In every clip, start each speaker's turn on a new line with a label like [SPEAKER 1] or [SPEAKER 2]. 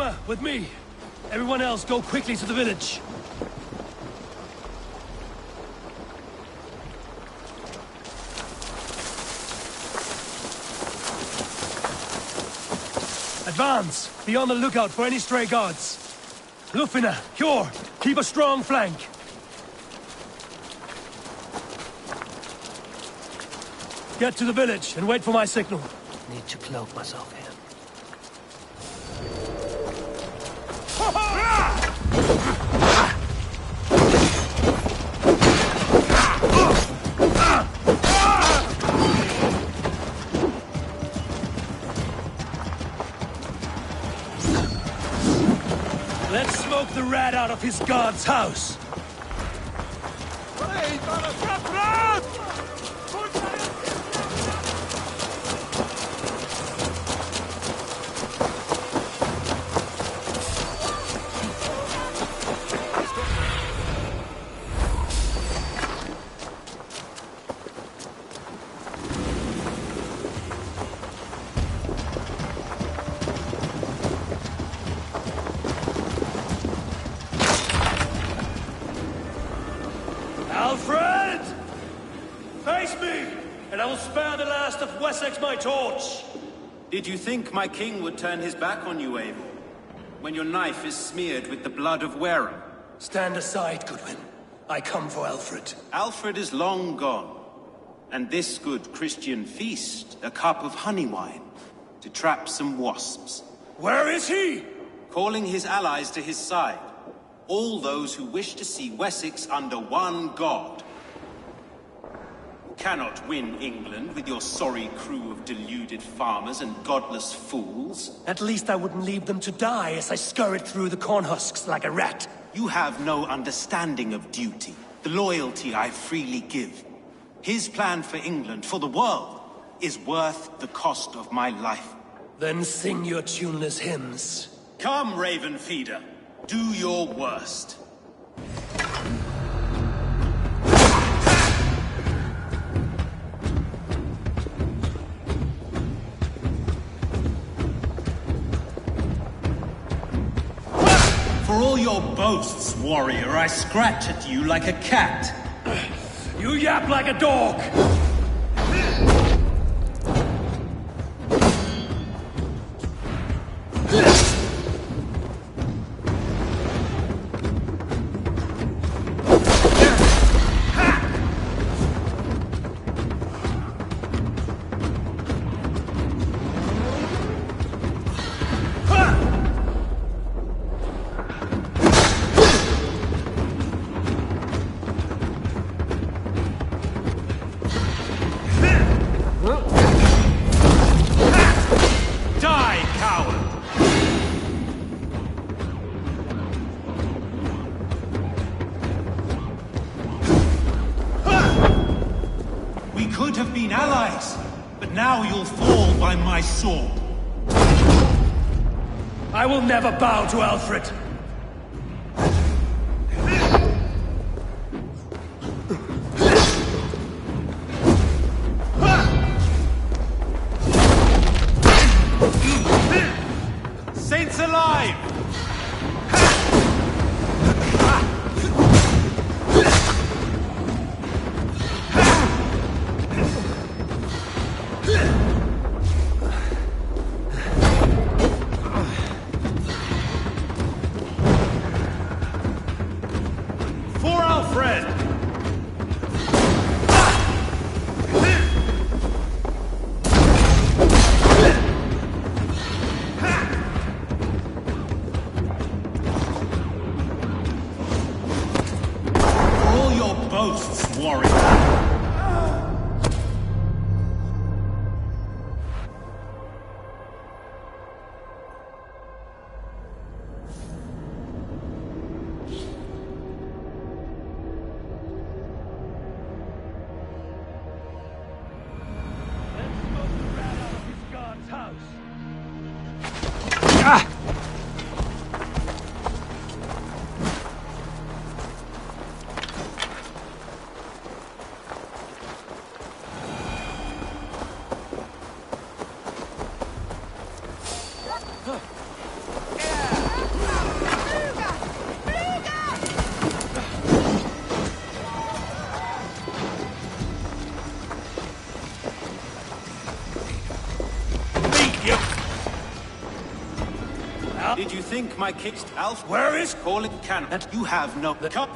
[SPEAKER 1] Groma, with me. Everyone else, go quickly to the village. Advance! Be on the lookout for any stray guards. Lufina, Cure, keep a strong flank. Get to the village and wait for my signal. Need to cloak myself here. Let's smoke the rat out of his god's house. Alfred! Face me, and I will spare the last of Wessex my torch!
[SPEAKER 2] Did you think my king would turn his back on you, Eivor? When your knife is smeared with the blood of Wareham?
[SPEAKER 1] Stand aside, Goodwin. I come for Alfred.
[SPEAKER 2] Alfred is long gone. And this good Christian feast, a cup of honey wine, to trap some wasps.
[SPEAKER 1] Where is he?
[SPEAKER 2] Calling his allies to his side. All those who wish to see Wessex under one god. Cannot win England with your sorry crew of deluded farmers and godless fools.
[SPEAKER 1] At least I wouldn't leave them to die as I scurried through the corn husks like a rat.
[SPEAKER 2] You have no understanding of duty, the loyalty I freely give. His plan for England, for the world, is worth the cost of my life.
[SPEAKER 1] Then sing your tuneless hymns.
[SPEAKER 2] Come, Raven Feeder. Do your worst. For all your boasts, warrior, I scratch at you like a cat.
[SPEAKER 1] You yap like a dog!
[SPEAKER 2] Could have been allies, but now you'll fall by my sword.
[SPEAKER 1] I will never bow to Alfred.
[SPEAKER 2] Saints alive! Did you think my kicked Alf?
[SPEAKER 1] Where is...
[SPEAKER 2] Call it cannon. And you have no... Come.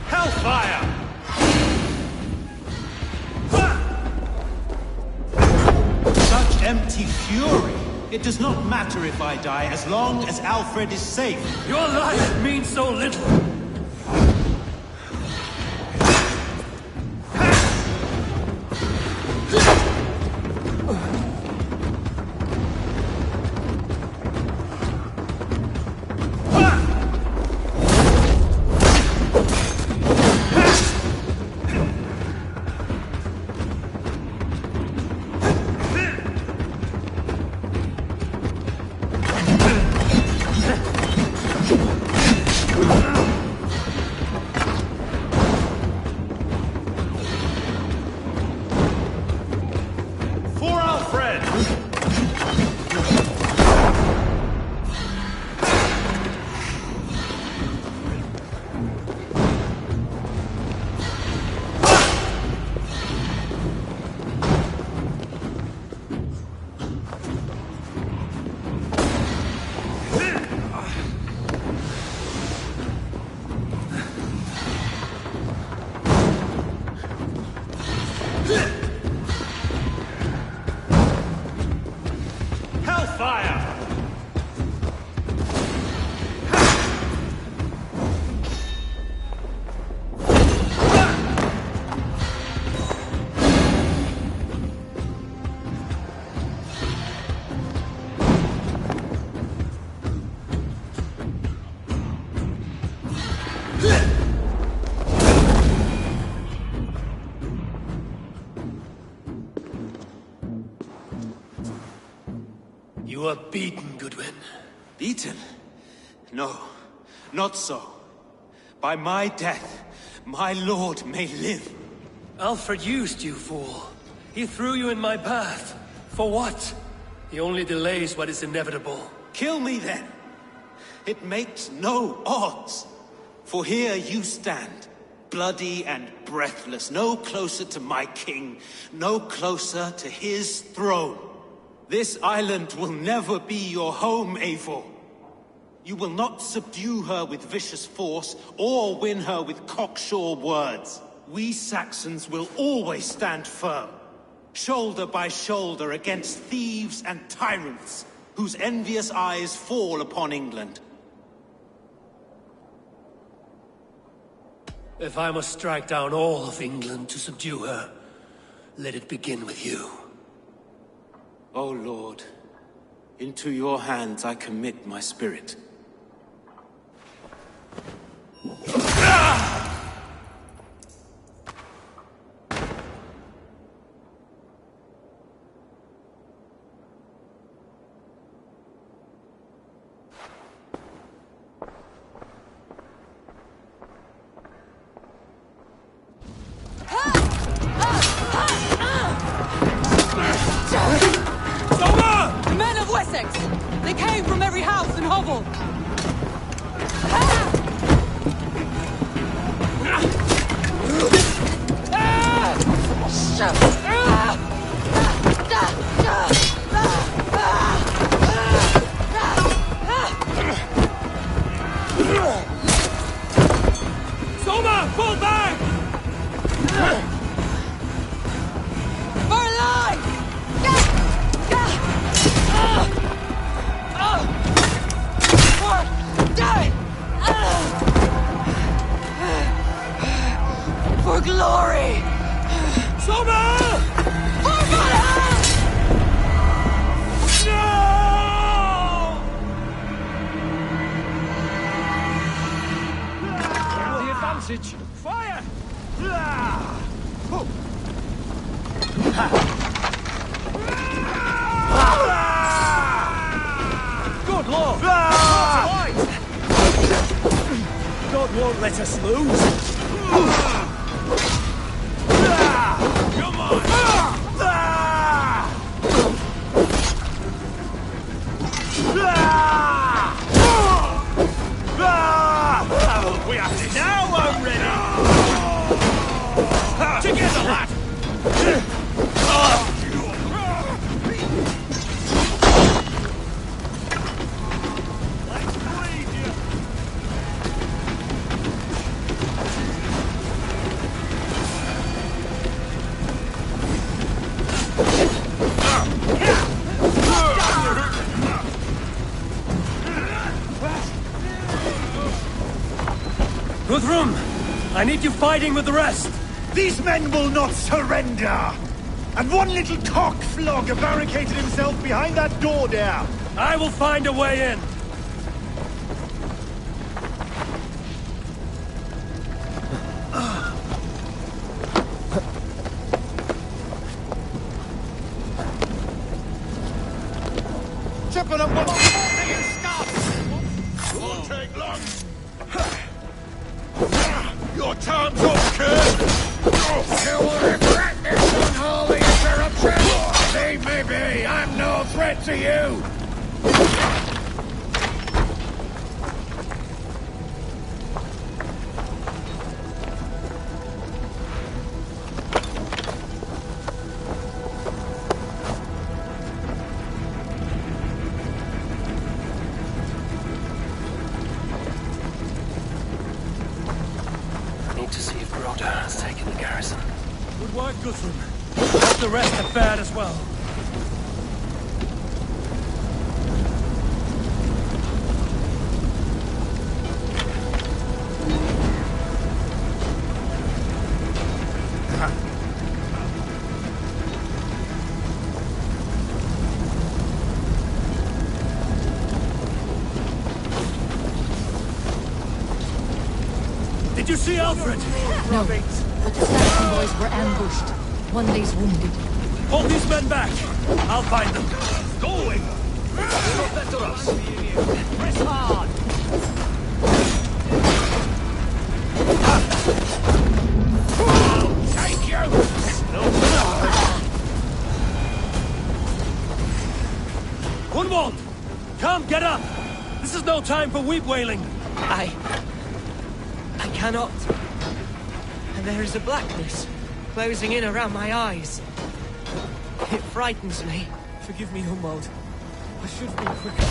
[SPEAKER 1] Hellfire!
[SPEAKER 2] Such empty fury. It does not matter if I die, as long as Alfred is safe.
[SPEAKER 1] Your life means so little. You are beaten, Goodwin.
[SPEAKER 2] Beaten? No, not so. By my death, my lord may live.
[SPEAKER 1] Alfred used you, fool. He threw you in my path. For what? He only delays what is inevitable.
[SPEAKER 2] Kill me then. It makes no odds. For here you stand, bloody and breathless, no closer to my king, no closer to his throne. This island will never be your home, Eivor. You will not subdue her with vicious force, or win her with cocksure words. We Saxons will always stand firm, shoulder by shoulder against thieves and tyrants, whose envious eyes fall upon England.
[SPEAKER 1] If I must strike down all of England to subdue her, let it begin with you.
[SPEAKER 2] O Lord, into your hands I commit my spirit.
[SPEAKER 3] They came from every house and hovel!
[SPEAKER 1] Soma, fall back!
[SPEAKER 3] For life! For glory!
[SPEAKER 1] Soma!
[SPEAKER 3] For Valhalla!
[SPEAKER 1] No! The advantage! Fire! Good lord! God won't let us lose! Come on! We have to now, I'm ready! need you fighting with the rest!
[SPEAKER 4] These men will not surrender! And one little cockflogger barricaded himself behind that door there!
[SPEAKER 1] I will find a way in!
[SPEAKER 4] Tripping up one and stop!
[SPEAKER 5] Won't take long. Your time's up, kid! You will regret this unholy interruption! Leave me be! I'm no threat to you!
[SPEAKER 1] Has taken the garrison. Good work, Guthrum. Hope the rest have fared as well. Did you see Alfred?
[SPEAKER 6] No, but the Saxon boys were ambushed. One lays wounded.
[SPEAKER 1] Hold these men back. I'll find them.
[SPEAKER 5] Going!
[SPEAKER 3] Press hard!
[SPEAKER 5] Take you!
[SPEAKER 1] Gunwald! Come, get up! This is no time for weep wailing.
[SPEAKER 3] I cannot. And there is a blackness closing in around my eyes. It frightens me.
[SPEAKER 1] Forgive me, Gunwald. I should have been quicker.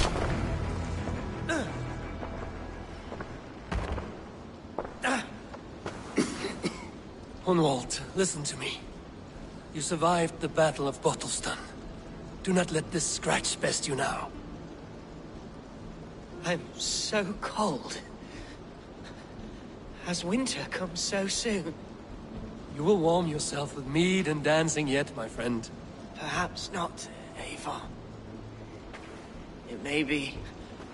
[SPEAKER 1] Gunwald, listen to me. You survived the Battle of Bottleston. Do not let this scratch best you now.
[SPEAKER 3] I'm so cold. Has winter come so soon?
[SPEAKER 1] You will warm yourself with mead and dancing yet, my friend.
[SPEAKER 3] Perhaps not, Eivor. It may be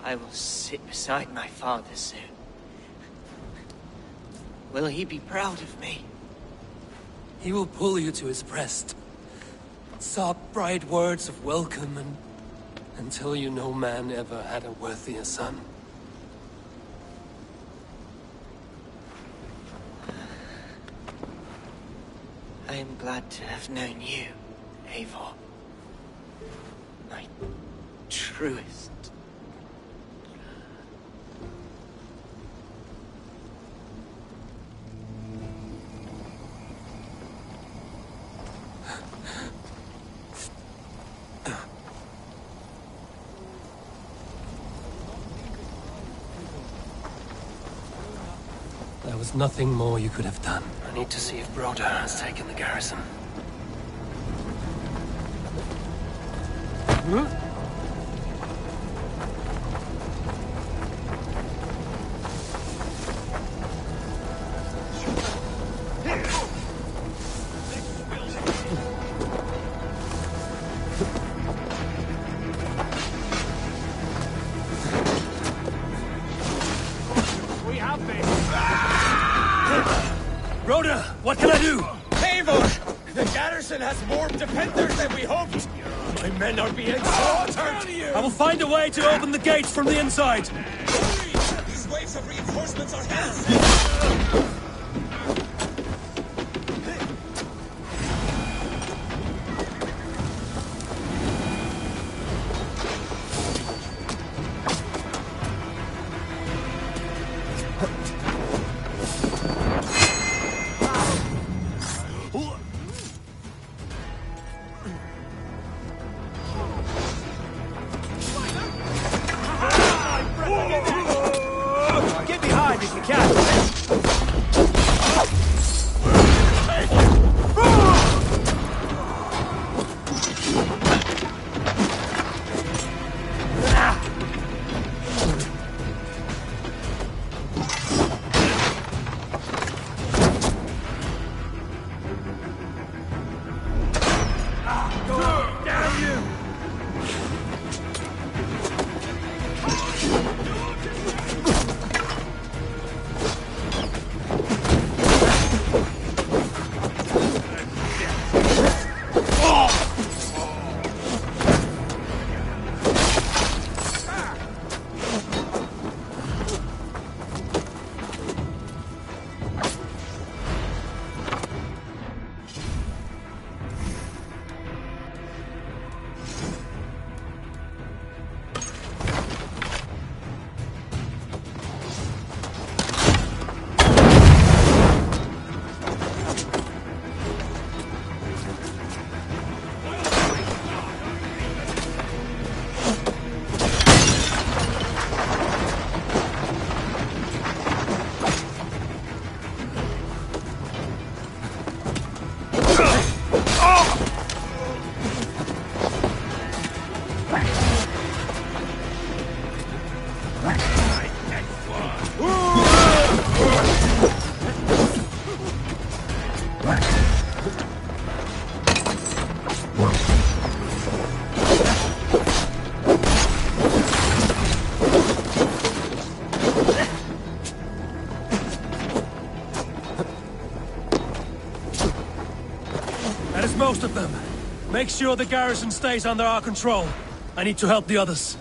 [SPEAKER 3] I will sit beside my father soon. Will he be proud of me?
[SPEAKER 1] He will pull you to his breast. Sob bright words of welcome and tell you no man ever had a worthier son.
[SPEAKER 3] I am glad to have known you, Eivor. My truest.
[SPEAKER 1] There was nothing more you could have done. I need to see if Broder has taken the garrison. Broder, what can I do?
[SPEAKER 5] Eivor! The garrison has more defenders than we hoped! My men are being slaughtered!
[SPEAKER 1] I will find a way to open the gates from the inside.
[SPEAKER 5] These waves of reinforcements are hell!
[SPEAKER 4] Get behind if you can!
[SPEAKER 1] That is most of them. Make sure the garrison stays under our control. I need to help the others.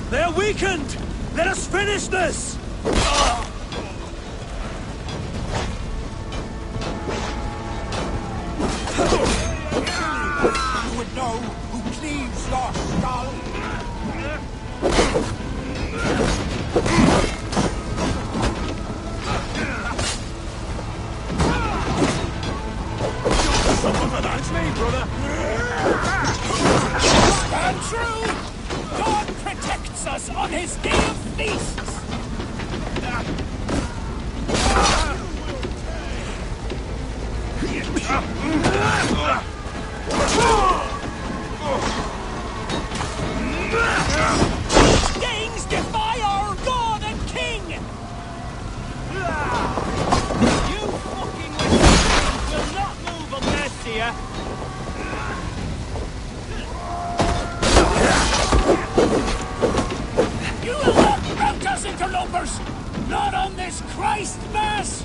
[SPEAKER 1] They're weakened! Let us finish this!
[SPEAKER 5] You would know who cleaves your skull.
[SPEAKER 1] It's me, brother!
[SPEAKER 5] Stand true! God protects us on his day of feasts! Danes defy our God and King! You fucking with will not move unless here. You will not rout us, interlopers! Not on this Christ Mass!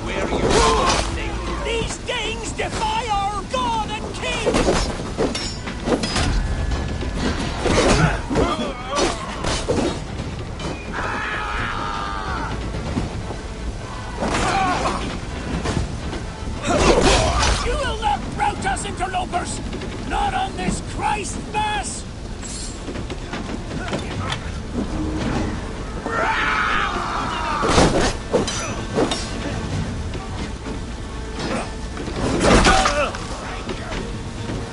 [SPEAKER 5] Where are you going? These Danes defy our God and King! You will not rout us, interlopers! Not on this Christ Mass!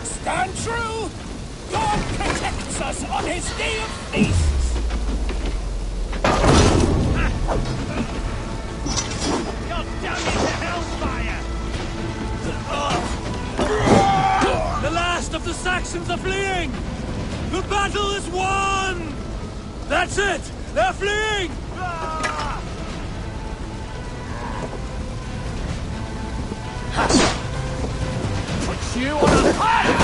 [SPEAKER 5] Stand true! God protects us on his day of feasts! You're down into hellfire!
[SPEAKER 1] The last of the Saxons are fleeing! The battle is won! That's it! They're fleeing!
[SPEAKER 5] Put you on a high!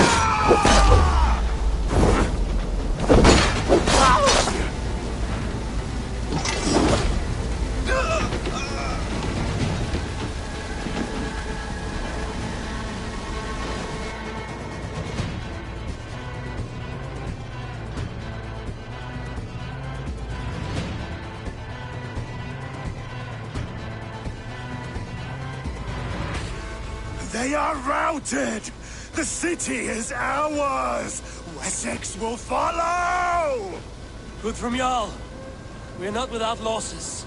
[SPEAKER 4] They are routed! The city is ours! Wessex will follow!
[SPEAKER 1] Good from Jarl. We're not without losses.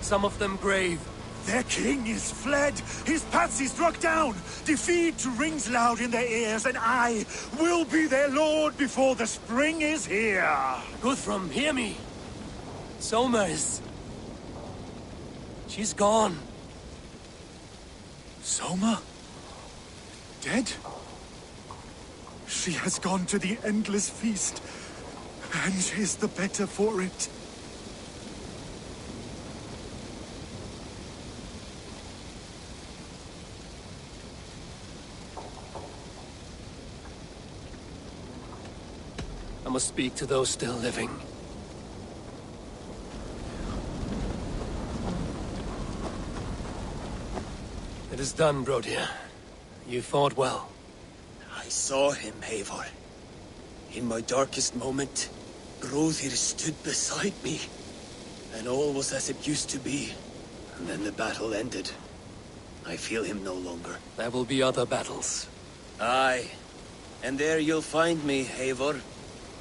[SPEAKER 1] Some of them grave.
[SPEAKER 4] Their king is fled! His patsy struck down! Defeat rings loud in their ears, and I will be their lord before the spring is here!
[SPEAKER 1] Guthrum, hear me. Soma is... she's gone.
[SPEAKER 4] Soma? Dead? She has gone to the endless feast, and is the better for it.
[SPEAKER 1] must speak to those still living. It is done, Brodir. You fought well.
[SPEAKER 7] I saw him, Eivor. In my darkest moment, Brodir stood beside me. And all was as it used to be. And then the battle ended. I feel him no longer.
[SPEAKER 1] There will be other battles.
[SPEAKER 7] Aye. And there you'll find me, Eivor.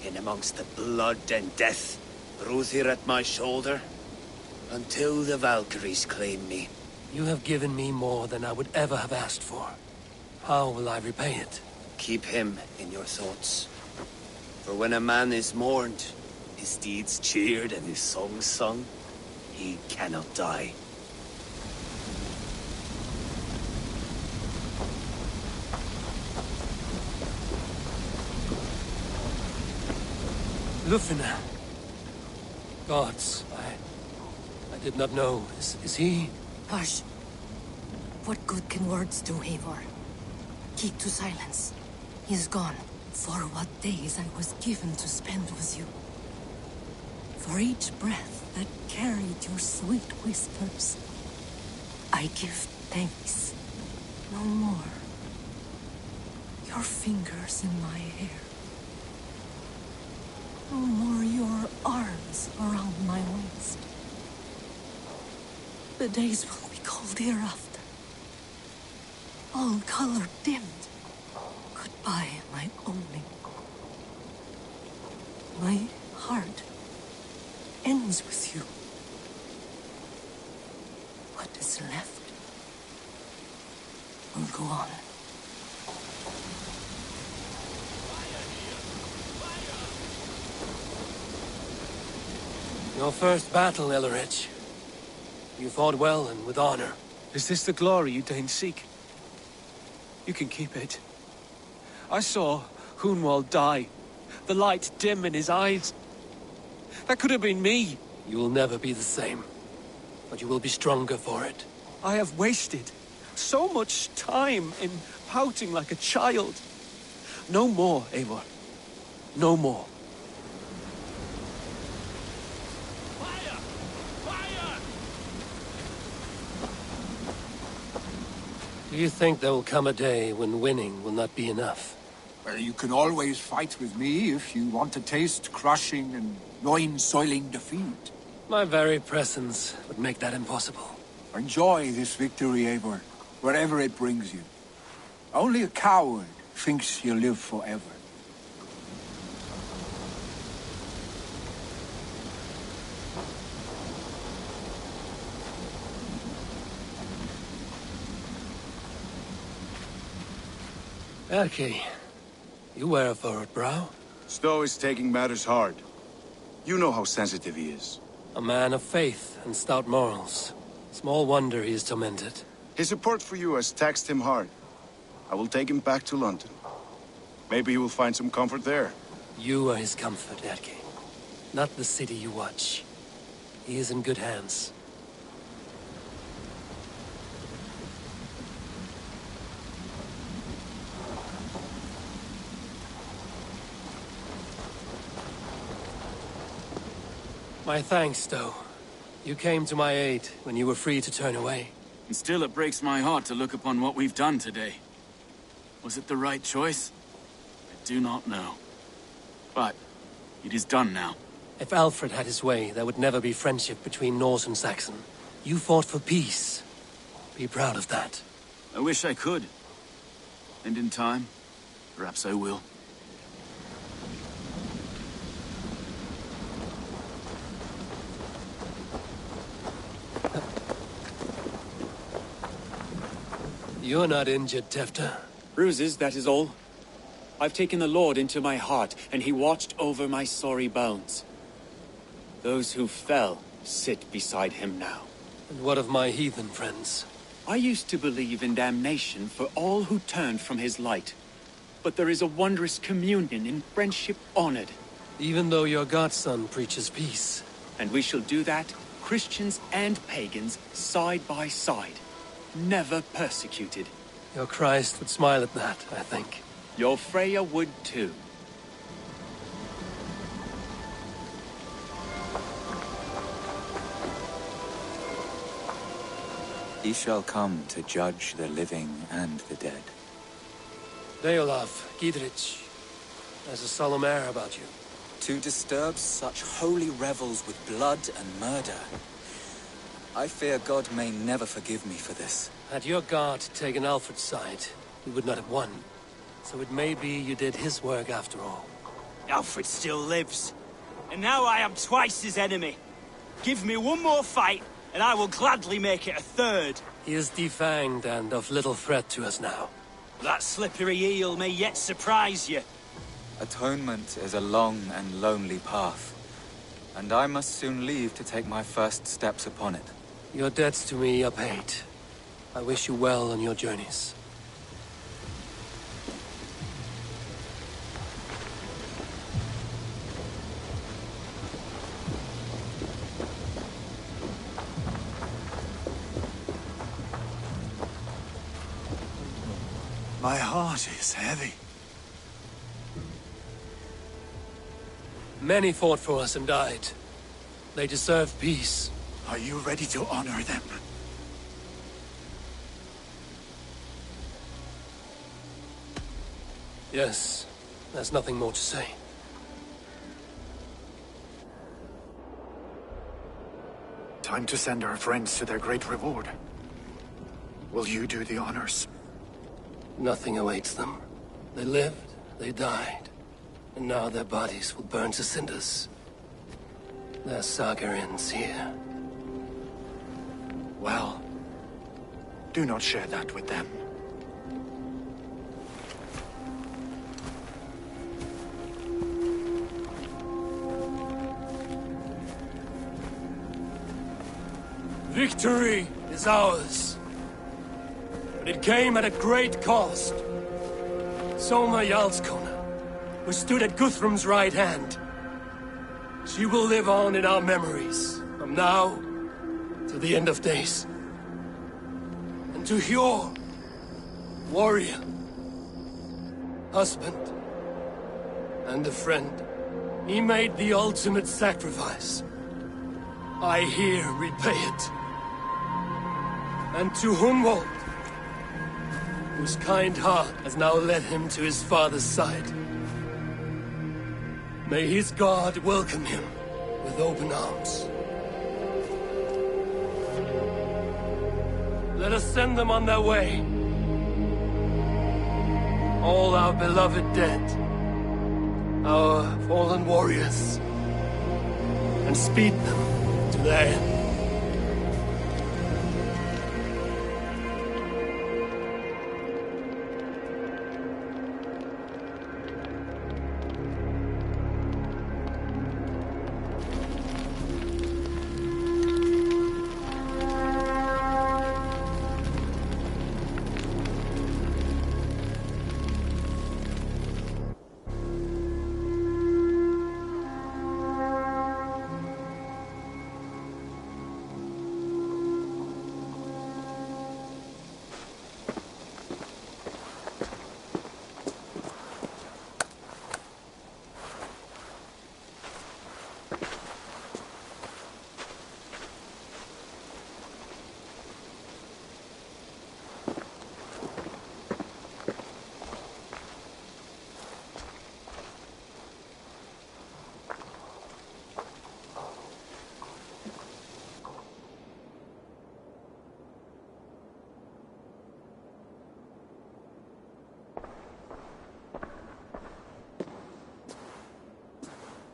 [SPEAKER 7] In amongst the blood and death. Brodir at my shoulder. Until the Valkyries claim me.
[SPEAKER 1] You have given me more than I would ever have asked for. How will I repay it?
[SPEAKER 7] Keep him in your thoughts. For when a man is mourned, his deeds cheered and his songs sung, he cannot die.
[SPEAKER 1] Lufina. Gods, I did not know. Is he?
[SPEAKER 6] Hush. What good can words do, Eivor? Keep to silence. He is gone. For what days I was given to spend with you. For each breath that carried your sweet whispers. I give thanks. No more. Your fingers in my hair. No more your arms around my waist. The days will be cold hereafter. All color dimmed. Goodbye, my only. My heart ends with you. What is left will go on.
[SPEAKER 1] Your first battle, Ellerich. You fought well and with honor.
[SPEAKER 8] Is this the glory you deign seek? You can keep it. I saw Hunwald die. The light dim in his eyes. That could have been me.
[SPEAKER 1] You will never be the same. But you will be stronger for it.
[SPEAKER 8] I have wasted so much time in pouting like a child. No more, Eivor. No more.
[SPEAKER 1] Do you think there will come a day when winning will not be enough?
[SPEAKER 5] Well, you can always fight with me if you want to taste crushing and loin-soiling defeat.
[SPEAKER 1] My very presence would make that impossible.
[SPEAKER 5] Enjoy this victory, Eivor, wherever it brings you. Only a coward thinks he'll live forever.
[SPEAKER 1] Erki, you wear a furrowed brow.
[SPEAKER 9] Stowe is taking matters hard. You know how sensitive he is.
[SPEAKER 1] A man of faith and stout morals. Small wonder he is tormented.
[SPEAKER 9] His support for you has taxed him hard. I will take him back to London. Maybe he will find some comfort there.
[SPEAKER 1] You are his comfort, Erki. Not the city you watch. He is in good hands. My thanks, Stowe. You came to my aid when you were free to turn away.
[SPEAKER 10] And still it breaks my heart to look upon what we've done today. Was it the right choice? I do not know. But it is done now.
[SPEAKER 1] If Alfred had his way, there would never be friendship between Norse and Saxon. You fought for peace. Be proud of that.
[SPEAKER 10] I wish I could. And in time, perhaps I will.
[SPEAKER 1] You're not injured, Tefta.
[SPEAKER 11] Bruises, that is all. I've taken the Lord into my heart, and he watched over my sorry bones. Those who fell sit beside him now.
[SPEAKER 1] And what of my heathen friends?
[SPEAKER 11] I used to believe in damnation for all who turned from his light. But there is a wondrous communion in friendship honored.
[SPEAKER 1] Even though your godson preaches peace.
[SPEAKER 11] And we shall do that, Christians and pagans, side by side. Never persecuted.
[SPEAKER 1] Your Christ would smile at that, I think.
[SPEAKER 11] Your Freya would too.
[SPEAKER 12] He shall come to judge the living and the dead.
[SPEAKER 1] Deolaf, Gidrich, there's a solemn air about you.
[SPEAKER 12] To disturb such holy revels with blood and murder. I fear God may never forgive me for this.
[SPEAKER 1] Had your guard taken Alfred's side, we would not have won. So it may be you did his work after all.
[SPEAKER 13] Alfred still lives. And now I am twice his enemy. Give me one more fight, and I will gladly make it a third.
[SPEAKER 1] He is defanged and of little threat to us now.
[SPEAKER 13] That slippery eel may yet surprise you.
[SPEAKER 12] Atonement is a long and lonely path, and I must soon leave to take my first steps upon it.
[SPEAKER 1] Your debts to me are paid. I wish you well on your journeys.
[SPEAKER 4] My heart is heavy.
[SPEAKER 1] Many fought for us and died. They deserve peace.
[SPEAKER 4] Are you ready to honor them?
[SPEAKER 1] Yes, there's nothing more to say.
[SPEAKER 4] Time to send our friends to their great reward. Will you do the honors?
[SPEAKER 1] Nothing awaits them. They lived, they died, and now their bodies will burn to cinders. Their saga ends here.
[SPEAKER 4] Well, do not share that with them.
[SPEAKER 1] Victory is ours. But it came at a great cost. Soma Jarlskona, who stood at Guthrum's right hand. She will live on in our memories, from now to the end of days. And to Hjor, warrior, husband, and a friend, he made the ultimate sacrifice. I here repay it. And to Hunwald, whose kind heart has now led him to his father's side. May his God welcome him with open arms. Let us send them on their way. All our beloved dead, our fallen warriors, and speed them to their end.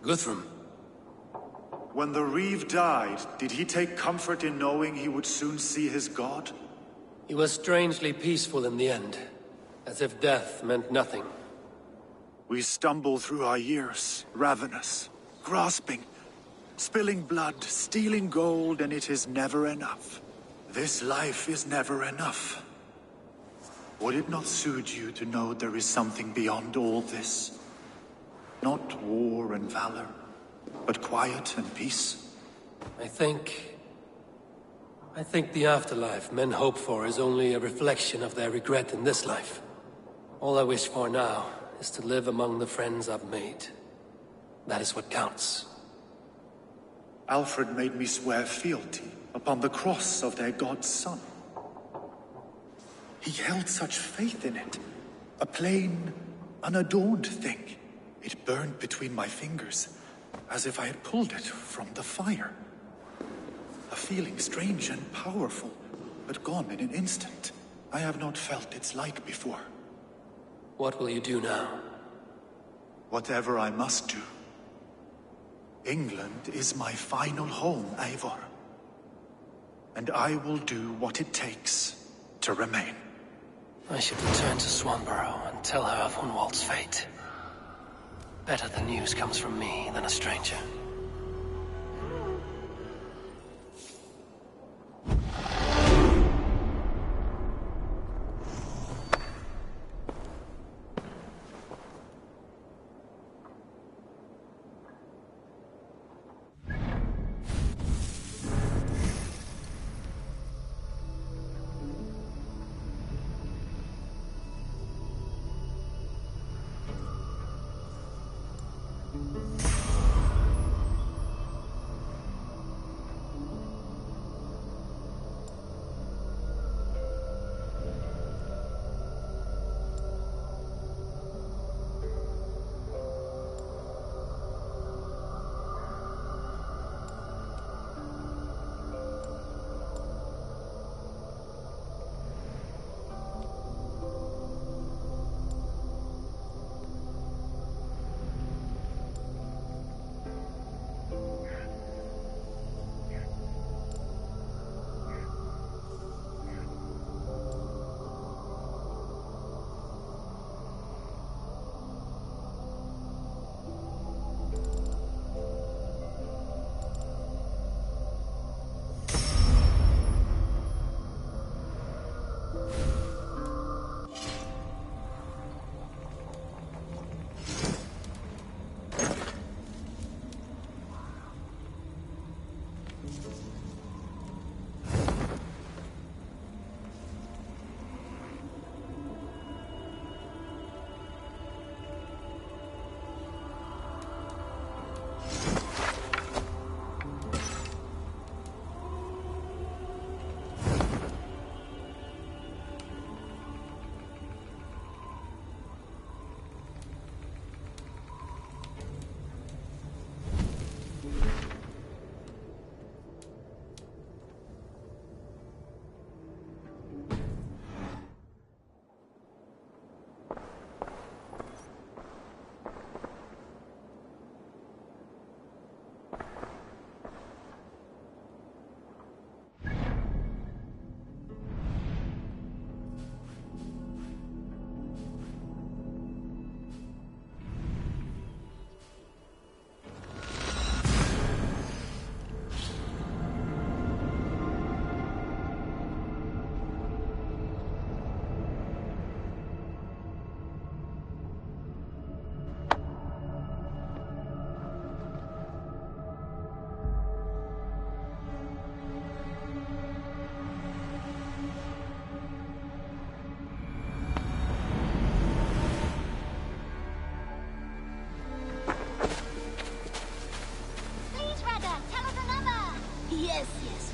[SPEAKER 1] Guthrum.
[SPEAKER 4] When the Reeve died, did he take comfort in knowing he would soon see his god?
[SPEAKER 1] He was strangely peaceful in the end, as if death meant nothing.
[SPEAKER 4] We stumble through our years, ravenous, grasping, spilling blood, stealing gold, and it is never enough. This life is never enough. Would it not soothe you to know there is something beyond all this? Not war and valor, but quiet and peace.
[SPEAKER 1] I think the afterlife men hope for is only a reflection of their regret in this life. All I wish for now is to live among the friends I've made. That is what counts.
[SPEAKER 4] Alfred made me swear fealty upon the cross of their god's son. He held such faith in it. A plain, unadorned thing. It burned between my fingers, as if I had pulled it from the fire. A feeling strange and powerful, but gone in an instant. I have not felt its like before.
[SPEAKER 1] What will you do now?
[SPEAKER 4] Whatever I must do. England is my final home, Eivor. And I will do what it takes to remain.
[SPEAKER 1] I should return to Swanborough and tell her of Hunwald's fate. Better the news comes from me than a stranger.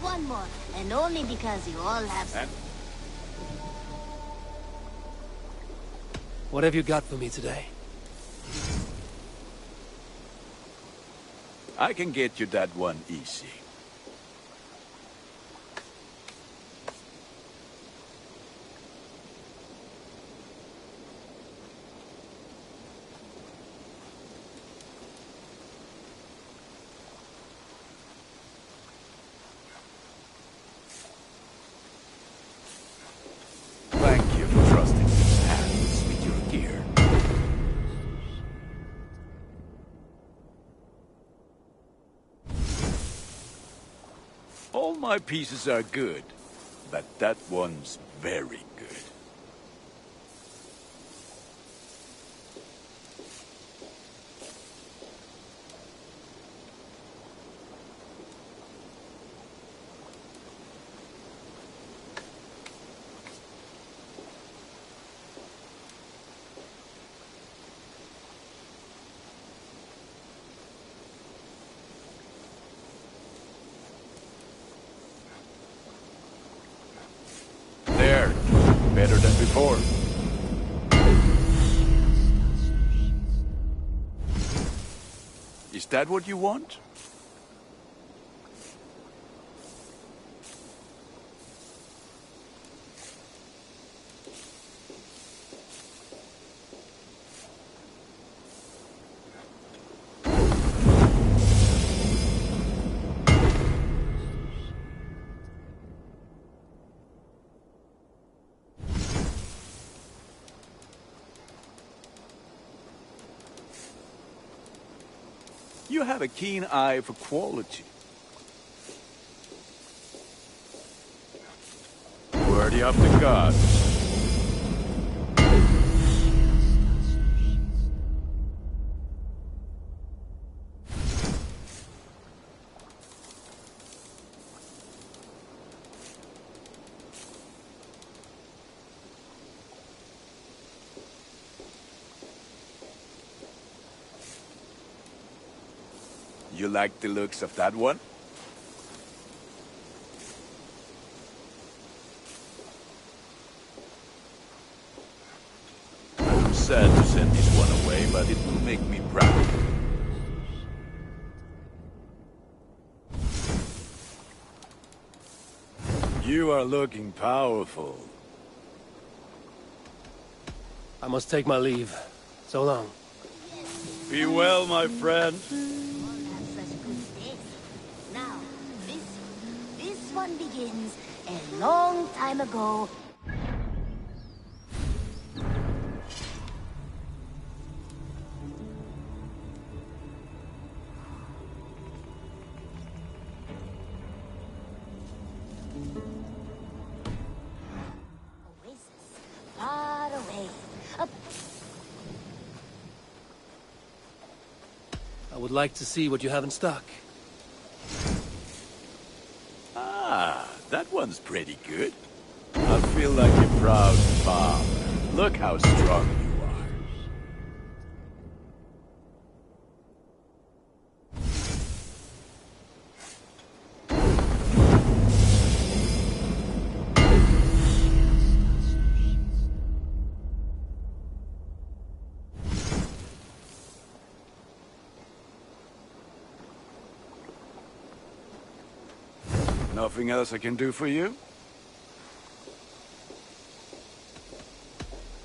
[SPEAKER 14] One more, and only because you all have...
[SPEAKER 1] What have you got for me today?
[SPEAKER 5] I can get you that one easy. Thank you for trusting these hands with your gear. All my pieces are good, but that one's very good. There.
[SPEAKER 9] before.
[SPEAKER 5] Is that what you want? You have a keen eye for quality. Worthy of the gods. You like the looks of that one? I'm sad to send this one away, but it will make me proud. You are looking powerful.
[SPEAKER 1] I must take my leave. So long.
[SPEAKER 5] Be well, my friend.
[SPEAKER 14] Now, this one begins a long time ago. Oasis, far away.
[SPEAKER 1] I would like to see what you have in stock.
[SPEAKER 5] Ah, that one's pretty good. I feel like a proud father. Look how strong you are. Nothing else I can do for you?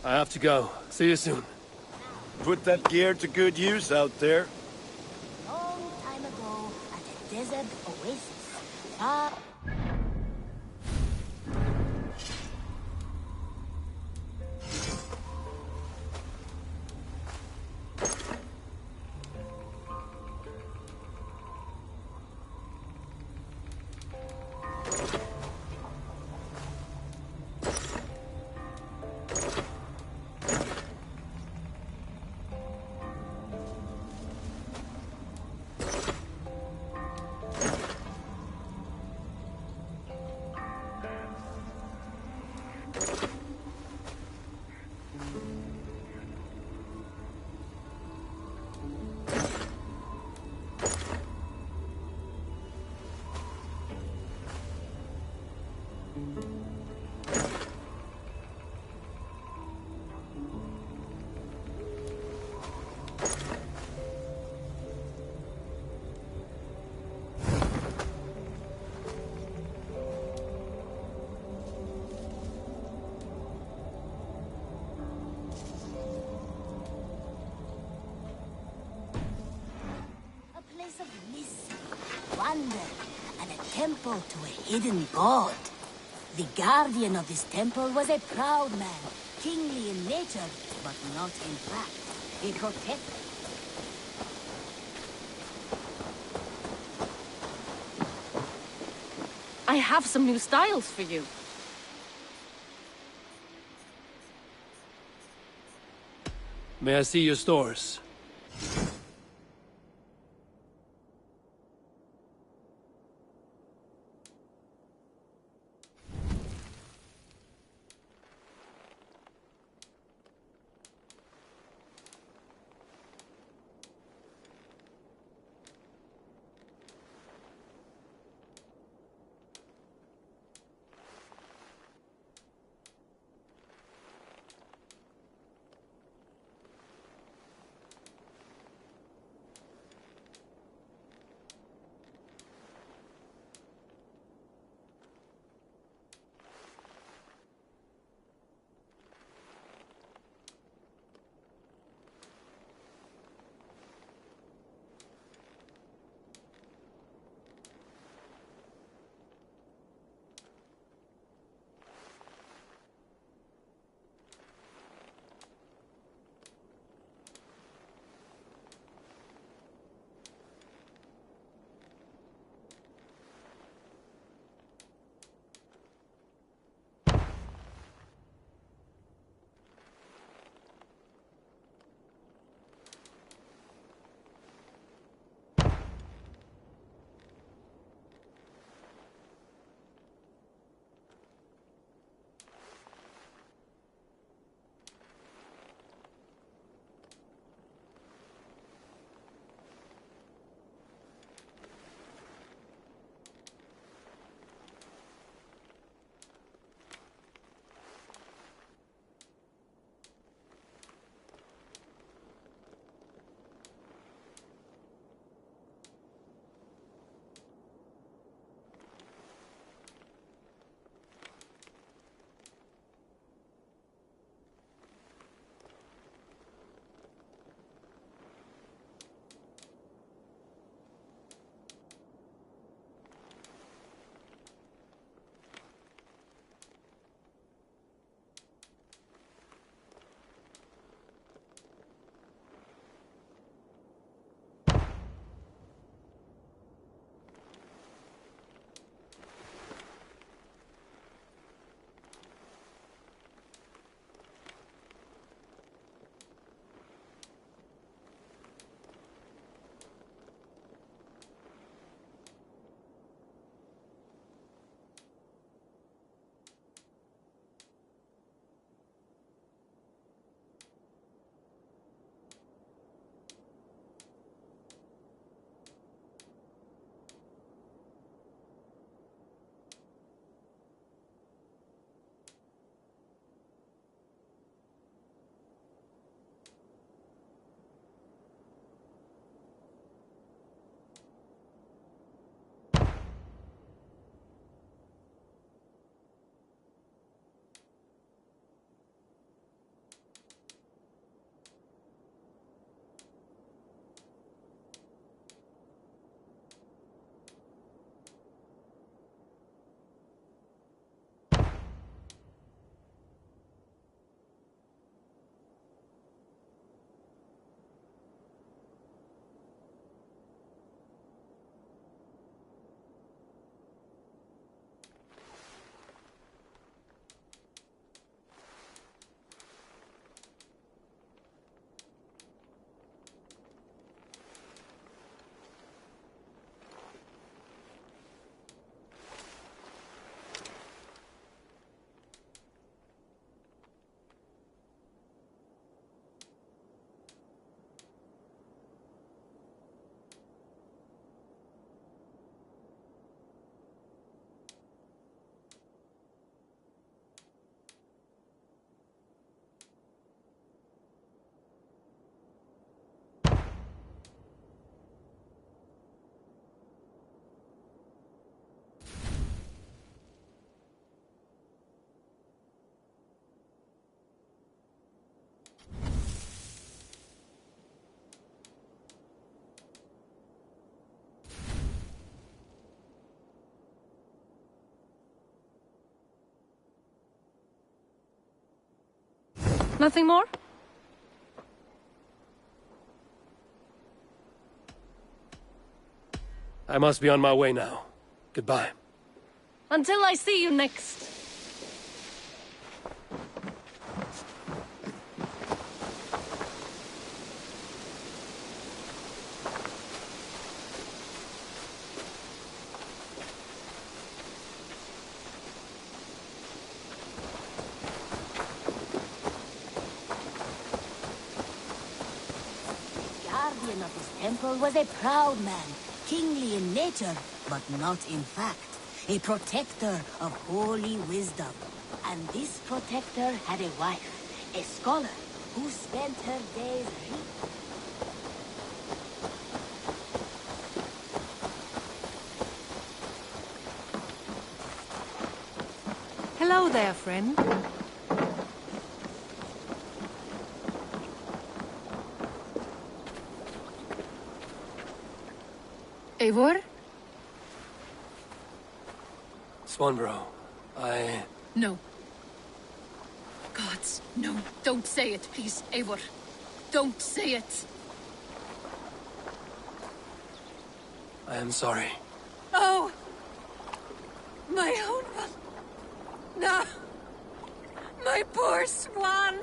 [SPEAKER 1] I have to go. See you soon.
[SPEAKER 5] Put that gear to good use out there.
[SPEAKER 14] Long time ago at a desert oasis. Far place of mystery, wonder, and a temple to a hidden god. The guardian of this temple was a proud man, kingly in nature, but not in fact. A protector.
[SPEAKER 6] I have some new styles for you.
[SPEAKER 1] May I see your stores?
[SPEAKER 6] Nothing more?
[SPEAKER 1] I must be on my way now. Goodbye.
[SPEAKER 6] Until I see you next.
[SPEAKER 14] Guardian of this temple was a proud man, kingly in nature, but not in fact. A protector of holy wisdom. And this protector had a wife, a scholar, who spent her days reading.
[SPEAKER 6] Hello there, friend.
[SPEAKER 15] Eivor?
[SPEAKER 1] Swanborough, I...
[SPEAKER 15] No. Gods, no. Don't say it, please, Eivor. Don't say it.
[SPEAKER 1] I am sorry.
[SPEAKER 15] Oh! My own one. No! My poor swan!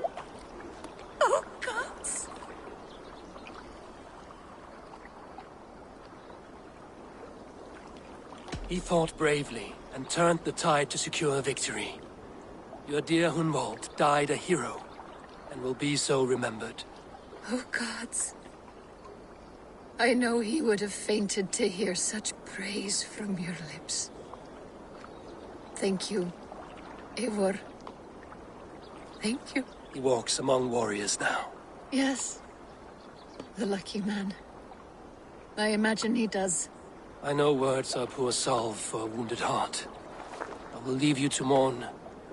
[SPEAKER 15] Oh, gods!
[SPEAKER 1] He fought bravely and turned the tide to secure victory. Your dear Hunwald died a hero, and will be so remembered.
[SPEAKER 15] Oh, gods. I know he would have fainted to hear such praise from your lips. Thank you, Eivor. Thank you.
[SPEAKER 1] He walks among warriors now.
[SPEAKER 15] Yes. The lucky man. I imagine he does.
[SPEAKER 1] I know words are poor salve for a wounded heart. I will leave you to mourn,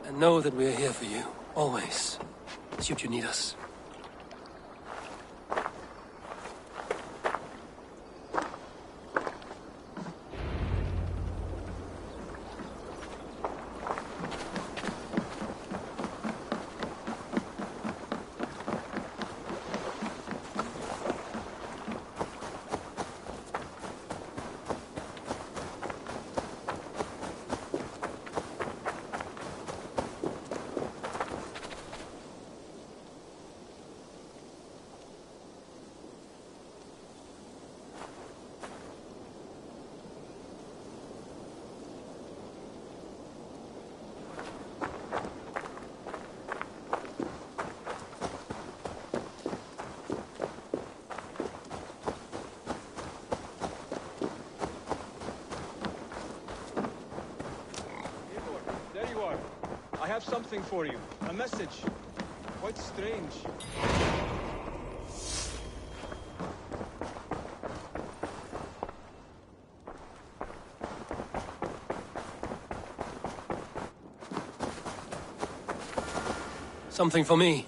[SPEAKER 1] and know that we are here for you, always, should you need us.
[SPEAKER 16] I have something for you. A message. Quite strange.
[SPEAKER 1] Something for me.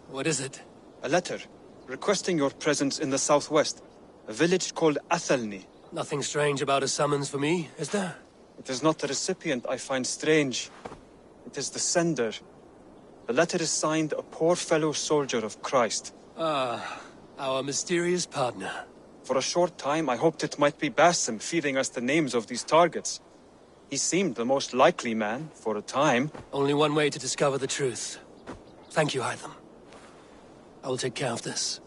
[SPEAKER 1] What is it?
[SPEAKER 16] A letter, requesting your presence in the southwest. A village called Athelney.
[SPEAKER 1] Nothing strange about a summons for me, is there?
[SPEAKER 16] It is not the recipient I find strange. It is the sender. The letter is signed a poor fellow soldier of Christ.
[SPEAKER 1] Ah, our mysterious partner.
[SPEAKER 16] For a short time, I hoped it might be Basim feeding us the names of these targets. He seemed the most likely man, for a time.
[SPEAKER 1] Only one way to discover the truth. Thank you, Hytham. I will take care of this.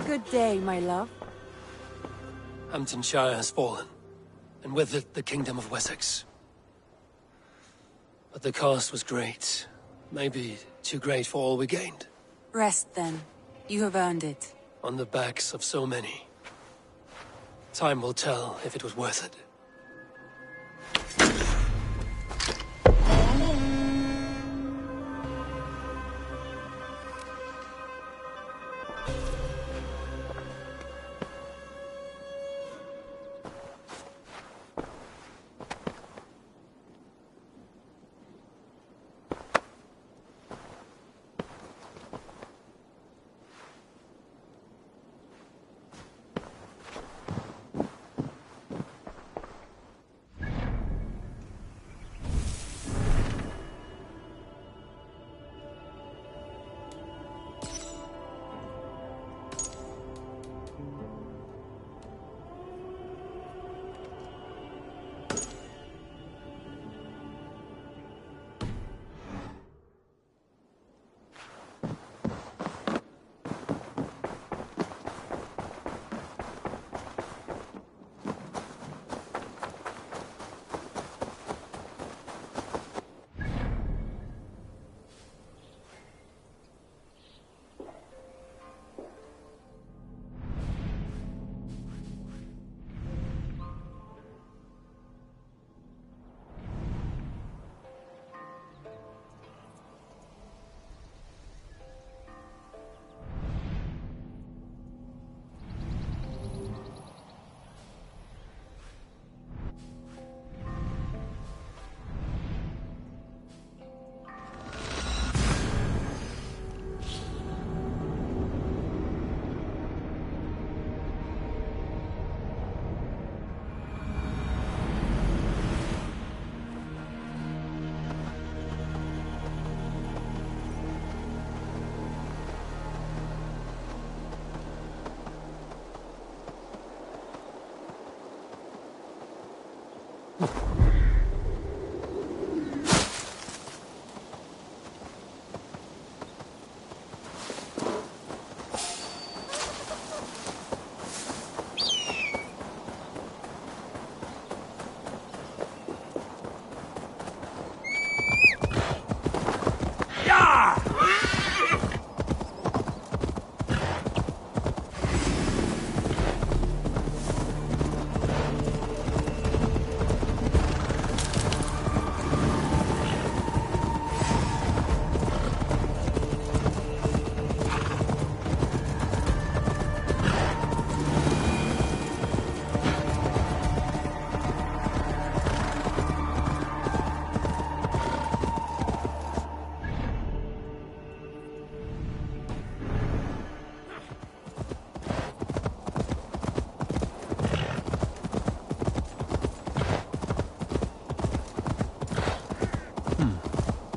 [SPEAKER 17] Good day, my love.
[SPEAKER 1] Hamptonshire has fallen, and with it the Kingdom of Wessex. But the cost was great. Maybe too great for all we gained.
[SPEAKER 17] Rest then. You have earned it.
[SPEAKER 1] On the backs of so many. Time will tell if it was worth it.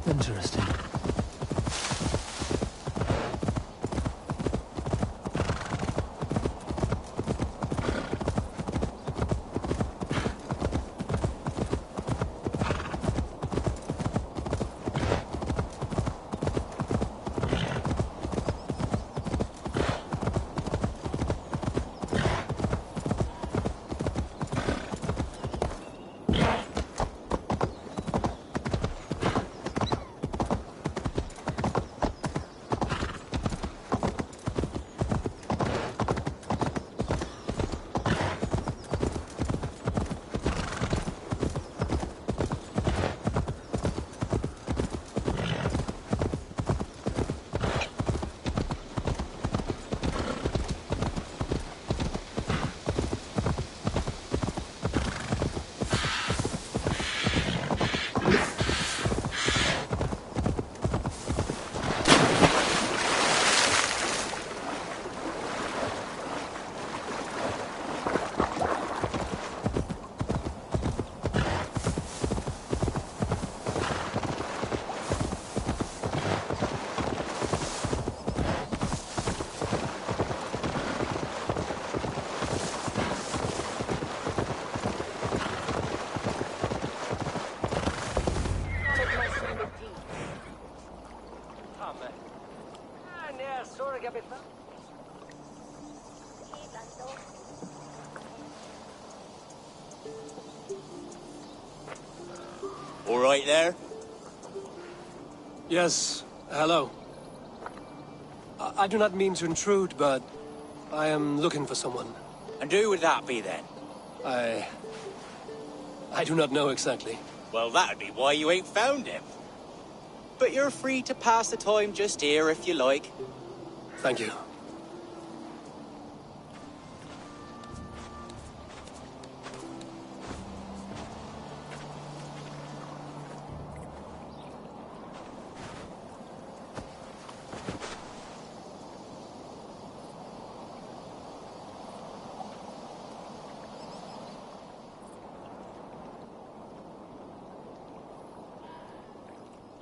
[SPEAKER 18] Interesting.
[SPEAKER 7] All right there?
[SPEAKER 1] Yes, hello. I do not mean to intrude, but I am looking for someone.
[SPEAKER 12] And who would that be then?
[SPEAKER 1] I do not know exactly.
[SPEAKER 12] Well, that'd be why you ain't found him. But you're free to pass the time just here if you like.
[SPEAKER 1] Thank you.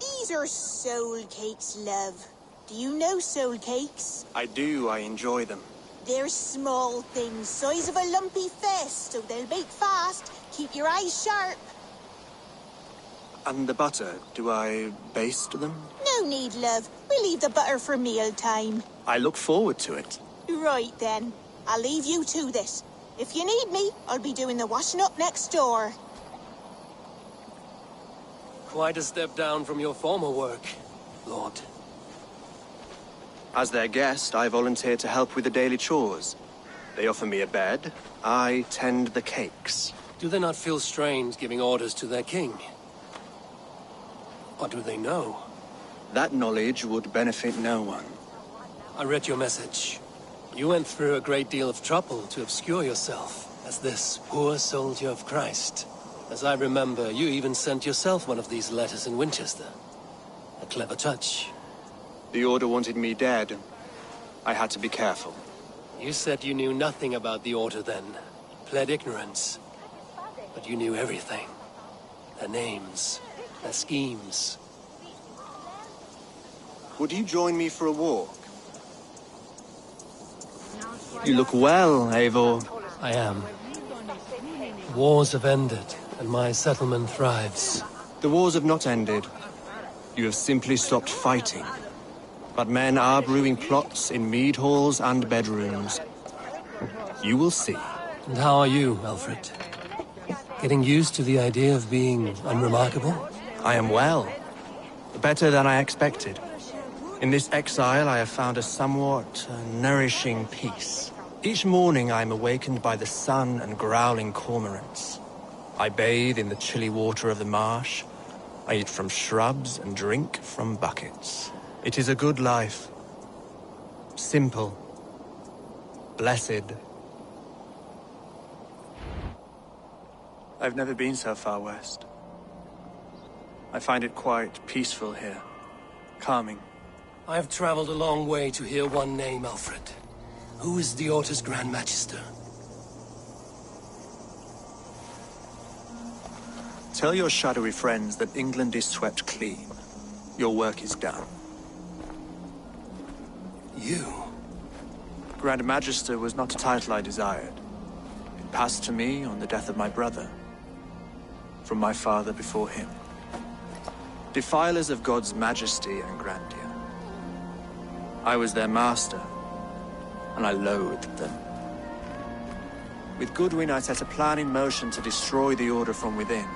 [SPEAKER 18] These are soul cakes, love. Do you know soul cakes?
[SPEAKER 16] I do. I enjoy them.
[SPEAKER 18] They're small things, size of a lumpy fist, so they'll bake fast. Keep your eyes sharp.
[SPEAKER 16] And the butter, do I baste them?
[SPEAKER 18] No need, love. We'll leave the butter for mealtime.
[SPEAKER 16] I look forward to it.
[SPEAKER 18] Right then. I'll leave you to this. If you need me, I'll be doing the washing up next door.
[SPEAKER 1] Quite a step down from your former work, Lord.
[SPEAKER 16] As their guest, I volunteered to help with the daily chores. They offer me a bed. I tend the cakes.
[SPEAKER 1] Do they not feel strange giving orders to their king? Or do they know?
[SPEAKER 16] That knowledge would benefit no one.
[SPEAKER 1] I read your message. You went through a great deal of trouble to obscure yourself as this poor soldier of Christ. As I remember, you even sent yourself one of these letters in Winchester. A clever touch.
[SPEAKER 16] The Order wanted me dead. I had to be careful.
[SPEAKER 1] You said you knew nothing about the Order then. Pled ignorance. But you knew everything. Their names, their schemes.
[SPEAKER 16] Would you join me for a walk? You look well, Eivor.
[SPEAKER 1] I am. Wars have ended, and my settlement thrives.
[SPEAKER 16] The wars have not ended. You have simply stopped fighting. But men are brewing plots in mead halls and bedrooms. You will see.
[SPEAKER 1] And how are you, Alfred? Getting used to the idea of being unremarkable?
[SPEAKER 16] I am well. Better than I expected. In this exile, I have found a somewhat nourishing peace. Each morning, I am awakened by the sun and growling cormorants. I bathe in the chilly water of the marsh. I eat from shrubs and drink from buckets. It is a good life. Simple. Blessed. I've never been so far west. I find it quite peaceful here. Calming.
[SPEAKER 1] I have traveled a long way to hear one name, Alfred. Who is the Order's Grand Magister?
[SPEAKER 16] Tell your shadowy friends that England is swept clean. Your work is done.
[SPEAKER 1] You?
[SPEAKER 16] Grand Magister was not a title I desired. It passed to me on the death of my brother. From my father before him. Defilers of God's majesty and grandeur. I was their master, and I loathed them. With Goodwin, I set a plan in motion to destroy the Order from within.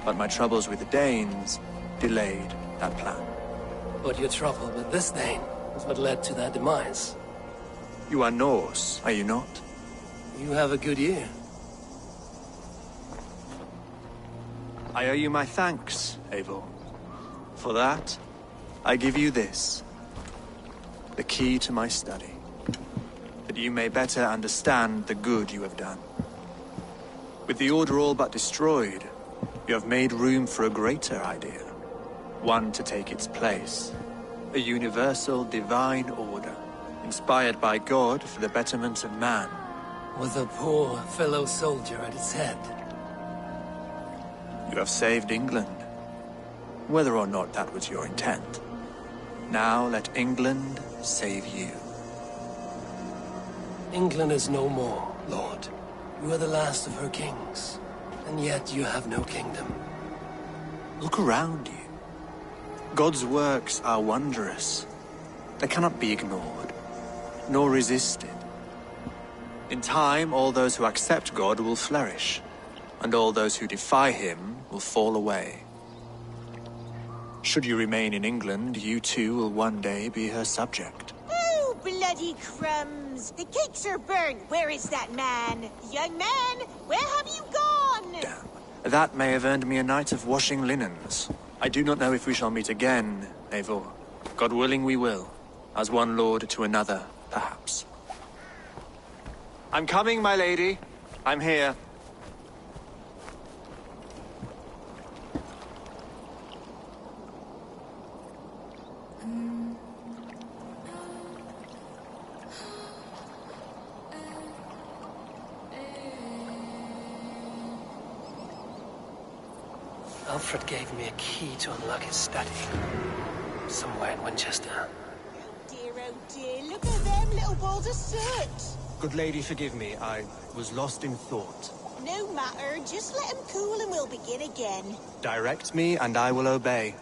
[SPEAKER 16] But my troubles with the Danes delayed that plan.
[SPEAKER 1] But your trouble with this Dane was what led to their demise.
[SPEAKER 16] You are Norse, are you not?
[SPEAKER 1] You have a good ear.
[SPEAKER 16] I owe you my thanks, Eivor. For that, I give you this. The key to my study. That you may better understand the good you have done. With the Order all but destroyed, you have made room for a greater idea. One to take its place. A universal divine order, inspired by God for the betterment of man.
[SPEAKER 1] With a poor fellow soldier at its head.
[SPEAKER 16] You have saved England, whether or not that was your intent. Now let England save you.
[SPEAKER 1] England is no more, Lord. You are the last of her kings, and yet you have no kingdom.
[SPEAKER 16] Look around you. God's works are wondrous. They cannot be ignored, nor resisted. In time, all those who accept God will flourish, and all those who defy him will fall away. Should you remain in England, you too will one day be her subject.
[SPEAKER 18] Oh, bloody crumbs! The cakes are burnt. Where is that man? Young man, where have you gone?
[SPEAKER 16] That may have earned me a night of washing linens. I do not know if we shall meet again, Eivor. God willing we will. As one lord to another, perhaps. I'm coming, my lady. I'm here.
[SPEAKER 1] Alfred gave me a key to unlock his study. Somewhere in Winchester.
[SPEAKER 18] Oh dear, look at them little balls of soot.
[SPEAKER 19] Good lady, forgive me. I was lost in thought.
[SPEAKER 18] No matter, just let him cool and we'll begin again.
[SPEAKER 19] Direct me, and I will obey.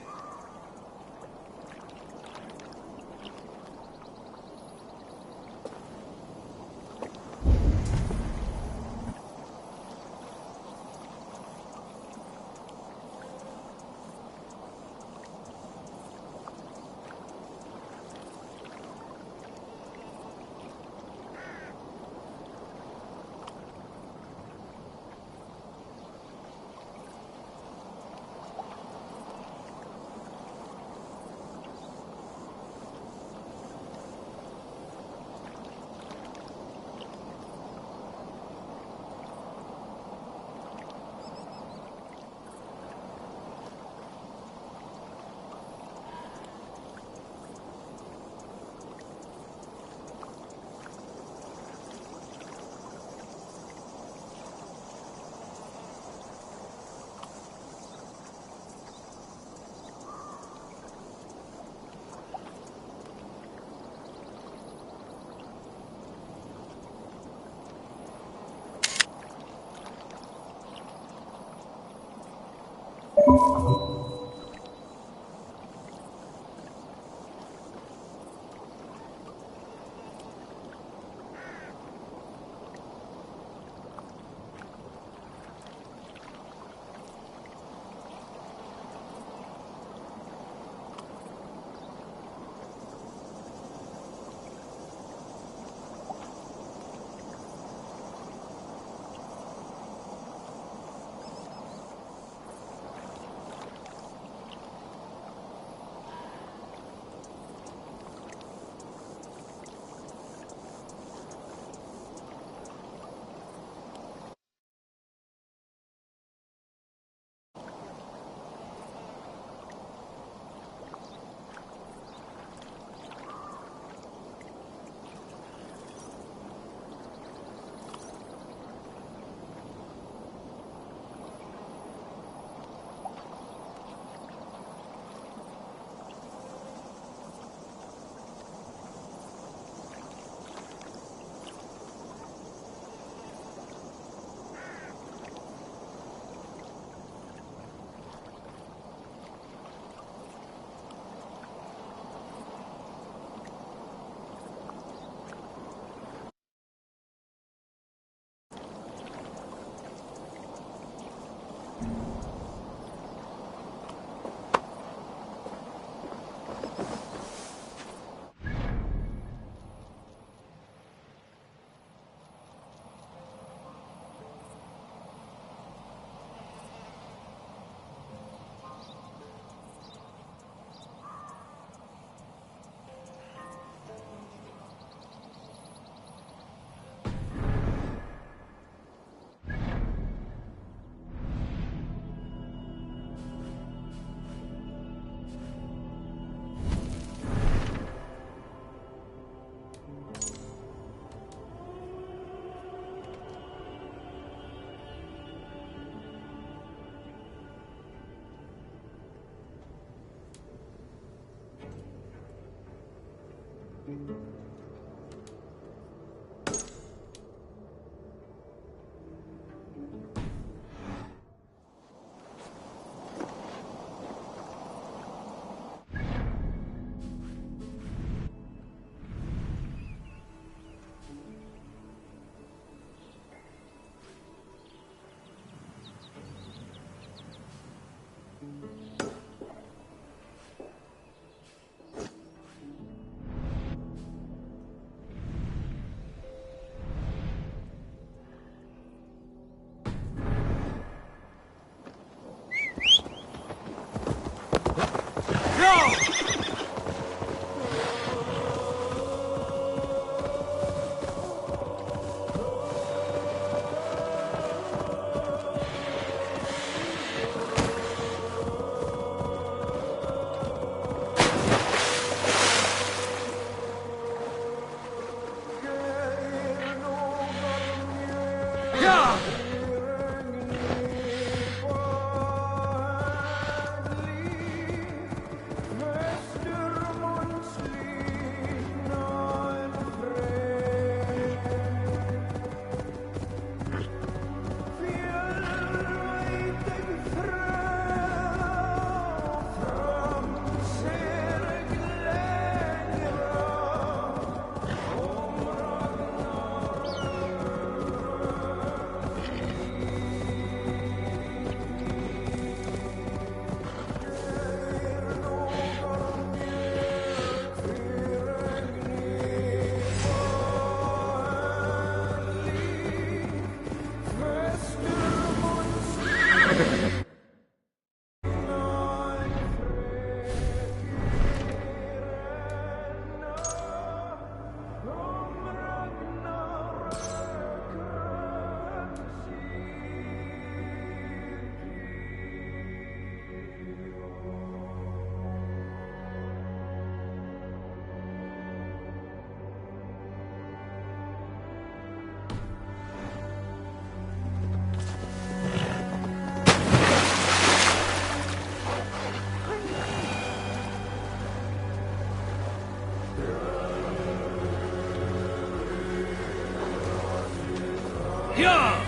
[SPEAKER 5] Yeah!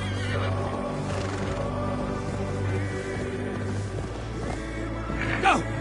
[SPEAKER 5] Go!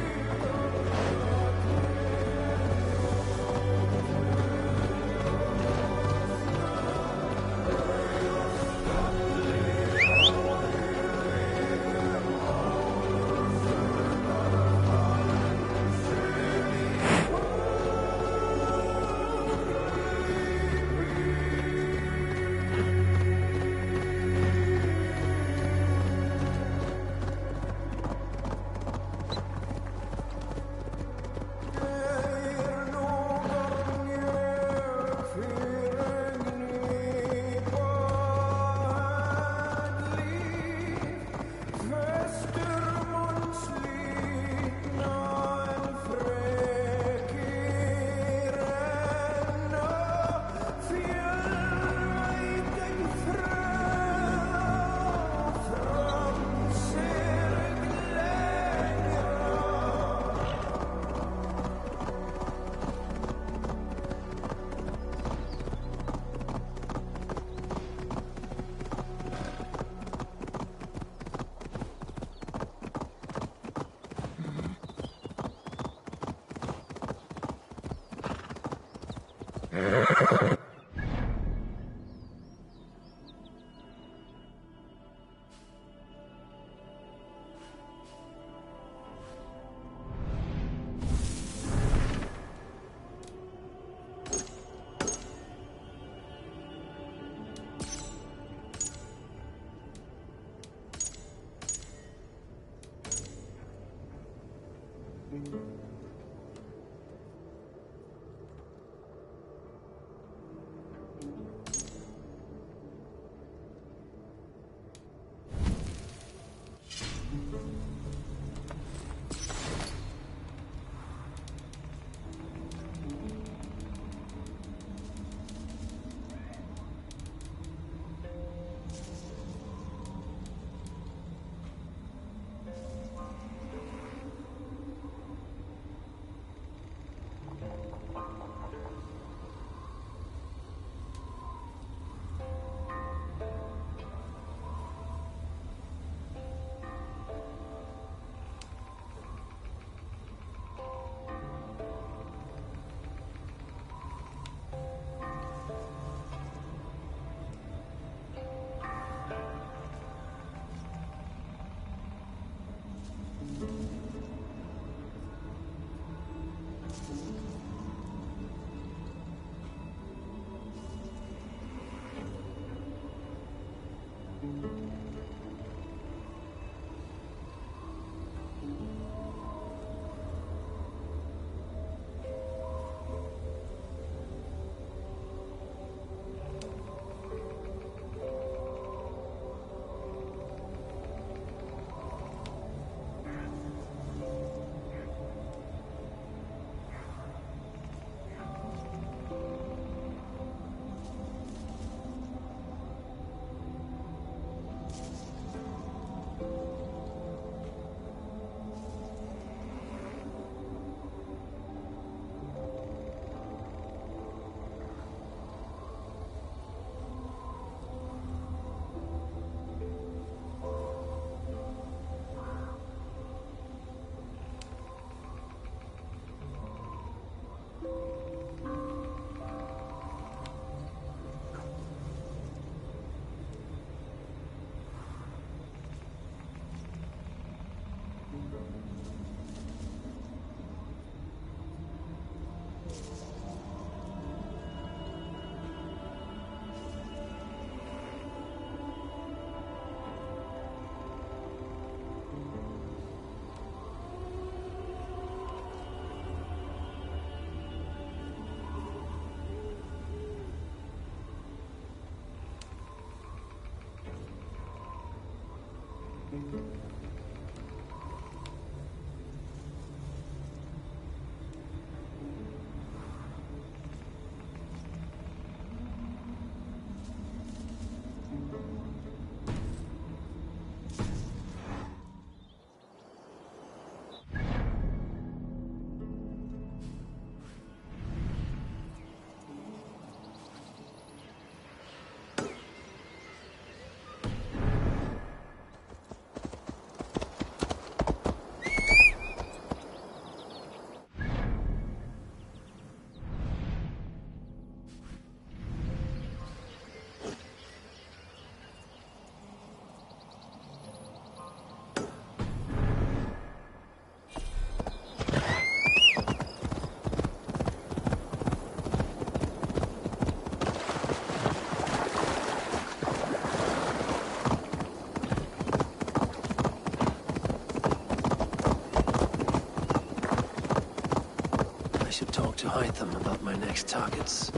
[SPEAKER 1] should talk to Hytham about my next targets.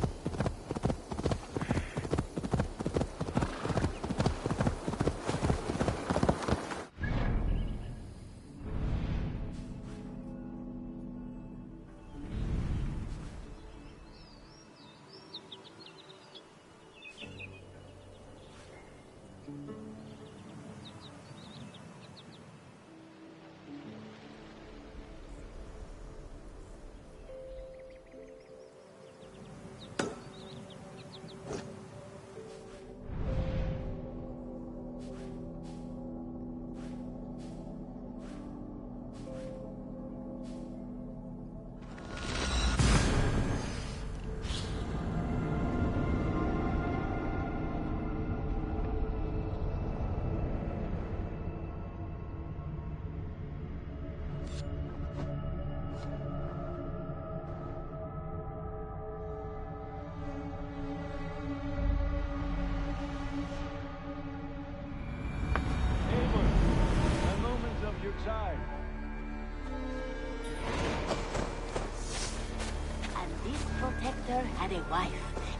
[SPEAKER 14] And this protector had a wife,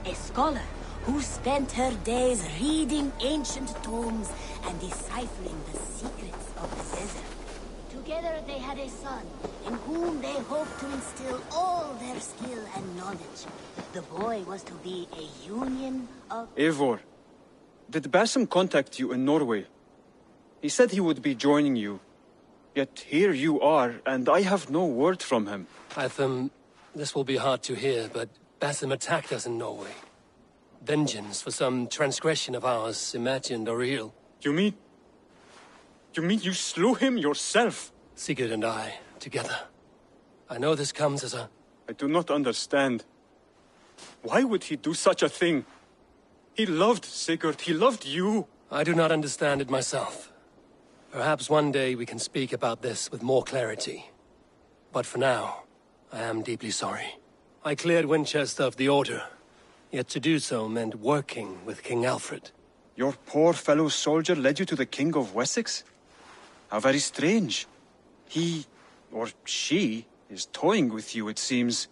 [SPEAKER 14] a scholar, who spent her days reading ancient tomes and deciphering the secrets of the desert. Together they had a son, in whom they hoped to instill all their skill and knowledge. The boy was to be a union of...
[SPEAKER 20] Eivor, did Basim contact you in Norway? He said he would be joining you. Yet here you are, and I have no word from him.
[SPEAKER 1] Hytham, this will be hard to hear, but Basim attacked us in Norway. Vengeance for some transgression of ours, imagined or real.
[SPEAKER 20] You mean you slew him yourself?
[SPEAKER 1] Sigurd and I, together. I know this comes as a...
[SPEAKER 20] I do not understand. Why would he do such a thing? He loved Sigurd, he loved you.
[SPEAKER 1] I do not understand it myself. Perhaps one day we can speak about this with more clarity. But for now, I am deeply sorry. I cleared Winchester of the Order, yet to do so meant working with King Alfred.
[SPEAKER 20] Your poor fellow soldier led you to the King of Wessex? How very strange. He, or she, is toying with you, it seems.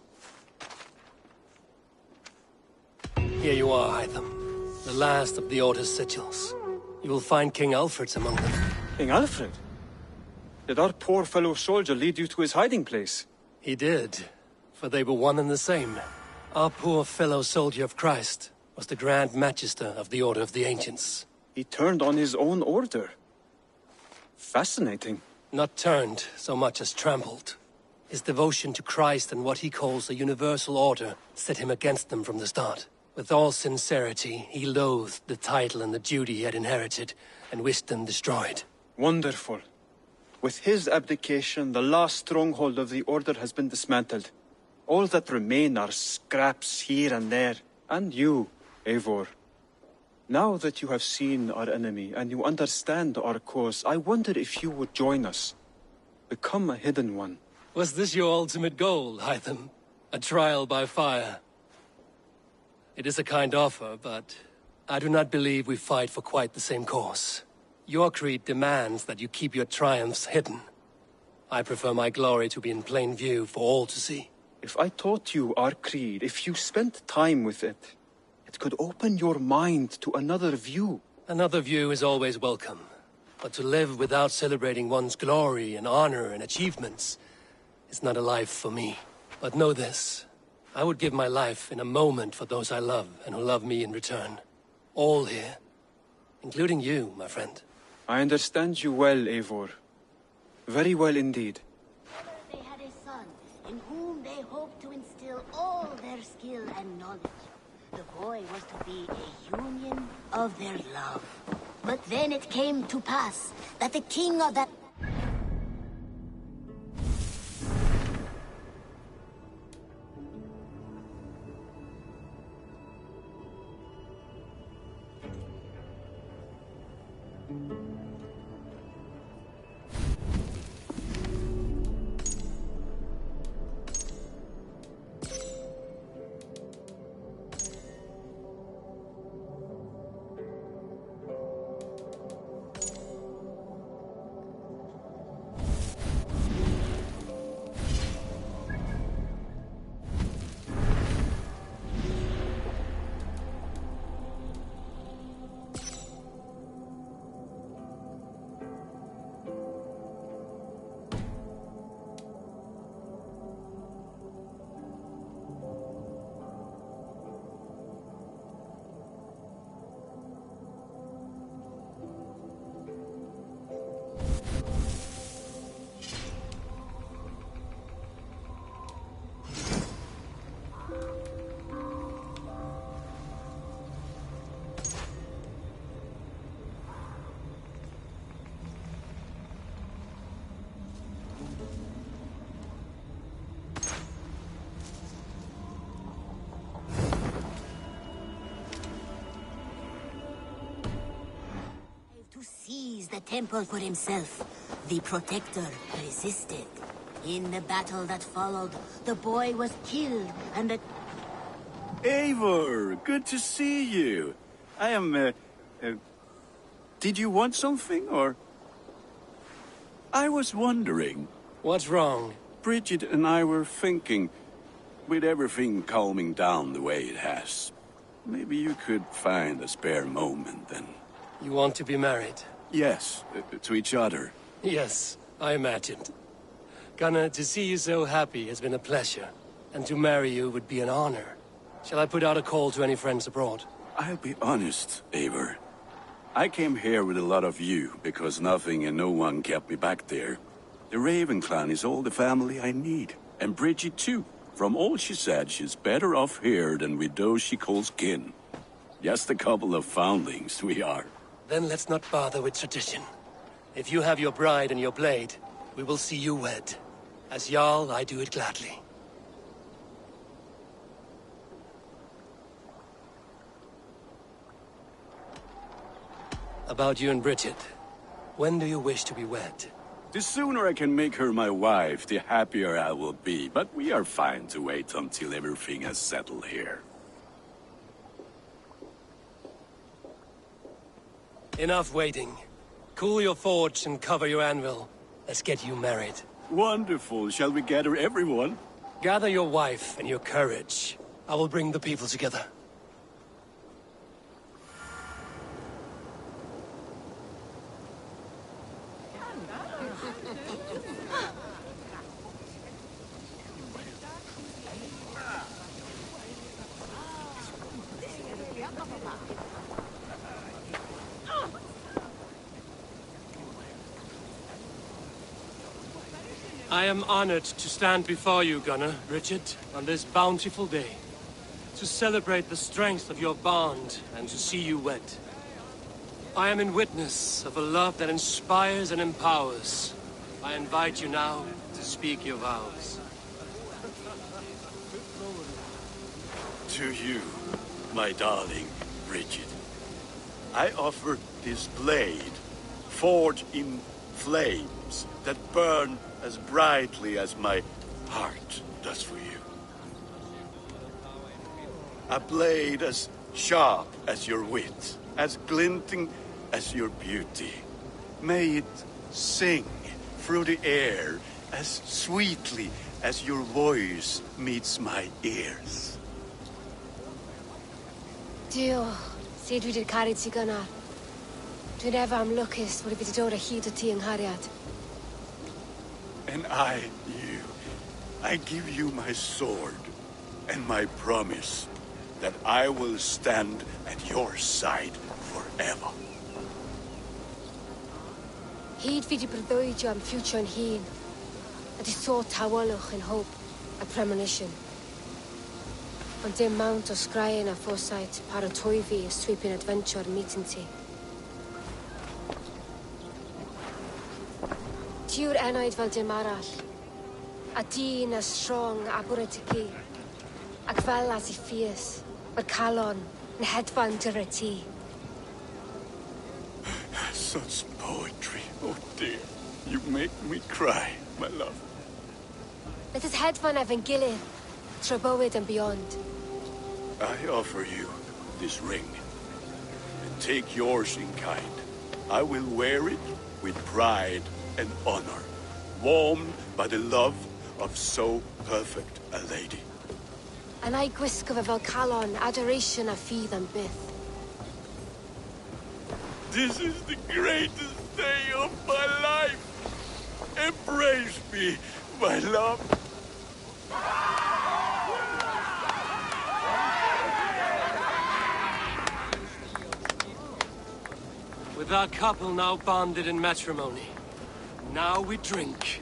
[SPEAKER 1] Here you are, Hytham. The last of the Order's sigils. You will find King Alfred's among them.
[SPEAKER 20] King Alfred? Did our poor fellow soldier lead you to his hiding place?
[SPEAKER 1] He did, for they were one and the same. Our poor fellow soldier of Christ was the Grand Magister of the Order of the Ancients.
[SPEAKER 20] He turned on his own order. Fascinating.
[SPEAKER 1] Not turned so much as trampled. His devotion to Christ and what he calls a universal order set him against them from the start. With all sincerity, he loathed the title and the duty he had inherited, and wished them destroyed.
[SPEAKER 20] Wonderful. With his abdication, the last stronghold of the Order has been dismantled. All that remain are scraps here and there. And you, Eivor. Now that you have seen our enemy and you understand our cause, I wonder if you would join us. Become a hidden one.
[SPEAKER 1] Was this your ultimate goal, Hytham? A trial by fire? It is a kind offer, but I do not believe we fight for quite the same cause. Your creed demands that you keep your triumphs hidden. I prefer my glory to be in plain view for all to see.
[SPEAKER 20] If I taught you our creed, if you spent time with it, it could open your mind to another view.
[SPEAKER 1] Another view is always welcome. But to live without celebrating one's glory and honor and achievements is not a life for me. But know this. I would give my life in a moment for those I love and who love me in return. All here. Including you, my friend.
[SPEAKER 20] I understand you well, Eivor. Very well indeed.
[SPEAKER 14] They had a son, in whom they hoped to instill all their skill and knowledge. The boy was to be a union of their love. But then it came to pass that the king of that... the temple for himself. The Protector resisted. In the battle that followed, the boy was killed, and the...
[SPEAKER 9] Eivor, good to see you. I am, did you want something, or...? I was wondering...
[SPEAKER 1] What's wrong?
[SPEAKER 9] Bridget and I were thinking, with everything calming down the way it has, maybe you could find a spare moment and...
[SPEAKER 1] You want to be married?
[SPEAKER 9] Yes, to each other.
[SPEAKER 1] Yes, I imagined. Gunnar, to see you so happy has been a pleasure, and to marry you would be an honor. Shall I put out a call to any friends abroad?
[SPEAKER 9] I'll be honest, Eivor. I came here with a lot of you, because nothing and no one kept me back there. The Raven clan is all the family I need, and Bridget too. From all she said, she's better off here than with those she calls kin. Just a couple of foundlings, we are.
[SPEAKER 1] Then let's not bother with tradition. If you have your bride and your blade, we will see you wed. As Jarl, I do it gladly. About you and Bridget, when do you wish to be wed?
[SPEAKER 9] The sooner I can make her my wife, the happier I will be. But we are fine to wait until everything has settled here.
[SPEAKER 1] Enough waiting. Cool your forge and cover your anvil. Let's get you married.
[SPEAKER 9] Wonderful. Shall we gather everyone?
[SPEAKER 1] Gather your wife and your courage. I will bring the people together. I am honored to stand before you, Gunnar, Bridget, on this bountiful day, to celebrate the strength of your bond and to see you wed. I am in witness of a love that inspires and empowers. I invite you now to speak your vows.
[SPEAKER 9] To you, my darling Bridget, I offer this blade, forged in flames that burn as brightly as my heart does for you. A blade as sharp as your wit, as glinting as your beauty. May it sing through the air as sweetly as your voice meets my ears.
[SPEAKER 2] Dio, sé dwi di'r caru ti gynnar. Dwi'n efo am lwcus bod I wedi dod o hyd o ti yng nghariad.
[SPEAKER 9] And I, you, I give you my sword and my promise that I will stand at your side forever.
[SPEAKER 2] Hyd fi di breuddwydio am ffiwtio yn hun, a di sôn tawelwch yn hope a premonition. Ond dim mount o sgraen a foresight paratoi fi a sweeping adventure meeting ti. Tiw'r enaid fel dim arall, a dyn as strong a bwrdd y gi, ac fel as I ffies, mae'r calon yn hedfan dyr y ti.
[SPEAKER 9] Such poetry, oh dear. You make me cry, my love.
[SPEAKER 2] Let us hedfan efo'n gilydd, tro bywyd and beyond.
[SPEAKER 9] I offer you this ring, and take yours in kind. I will wear it with pride and honor, warmed by the love of so perfect a lady.
[SPEAKER 2] And I gwisgo fe fel calon, adoration a ffydd am byth.
[SPEAKER 9] This is the greatest day of my life. Embrace me, my love.
[SPEAKER 1] With our couple now bonded in matrimony, now we drink.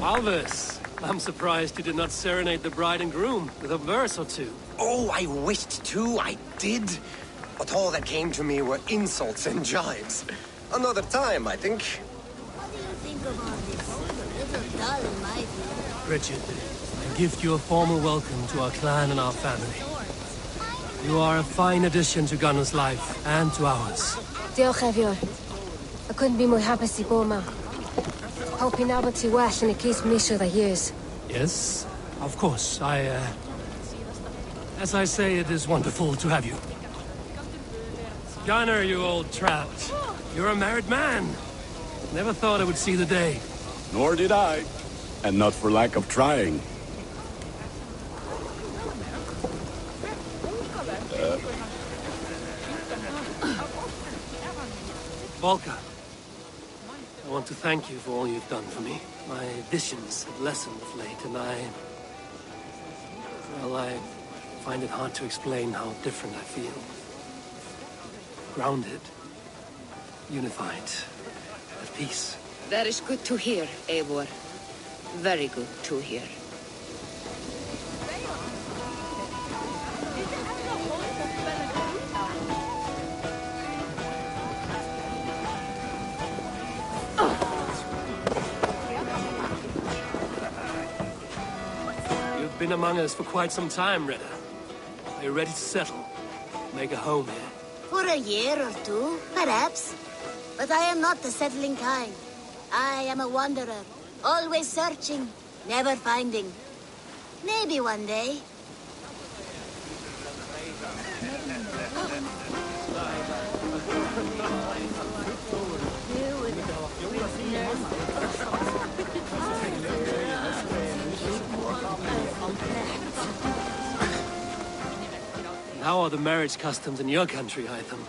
[SPEAKER 1] Alvis, I'm surprised you did not serenade the bride and groom with a verse or two.
[SPEAKER 21] Oh, I wished to, I did. But all that came to me were insults and jibes. Another time, I think.
[SPEAKER 14] What do you think of all this? A little dull in my view.
[SPEAKER 1] Bridget, I gift you a formal welcome to our clan and our family. You are a fine addition to Gunnar's life and to ours.
[SPEAKER 22] Diolch Evior. I couldn't be more happy to go, ma. Hope you're able to well in a case of each other years.
[SPEAKER 1] Yes, of course. As I say, it is wonderful to have you. Gunnar, you old trout. You're a married man. Never thought I would see the day.
[SPEAKER 9] Nor did I. And not for lack of trying.
[SPEAKER 1] Volker, I want to thank you for all you've done for me. My visions have lessened of late, and I find it hard to explain how different I feel. Grounded, unified, at peace.
[SPEAKER 17] That is good to hear, Eivor. Very good to hear.
[SPEAKER 1] You've been among us for quite some time, Reda. Are you ready to settle? Make a home here?
[SPEAKER 14] For a year or two, perhaps. But I am not the settling kind. I am a wanderer, always searching, never finding. Maybe one day.
[SPEAKER 1] And how are the marriage customs in your country, Hytham?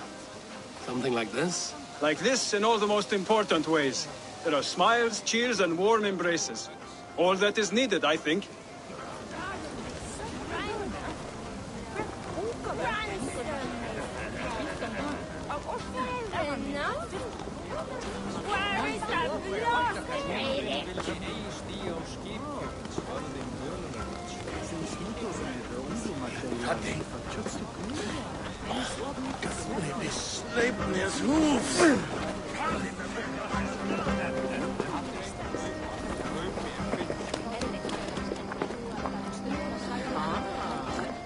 [SPEAKER 1] Something like this?
[SPEAKER 20] Like this in all the most important ways. There are smiles, cheers, and warm embraces. All that is needed, I think.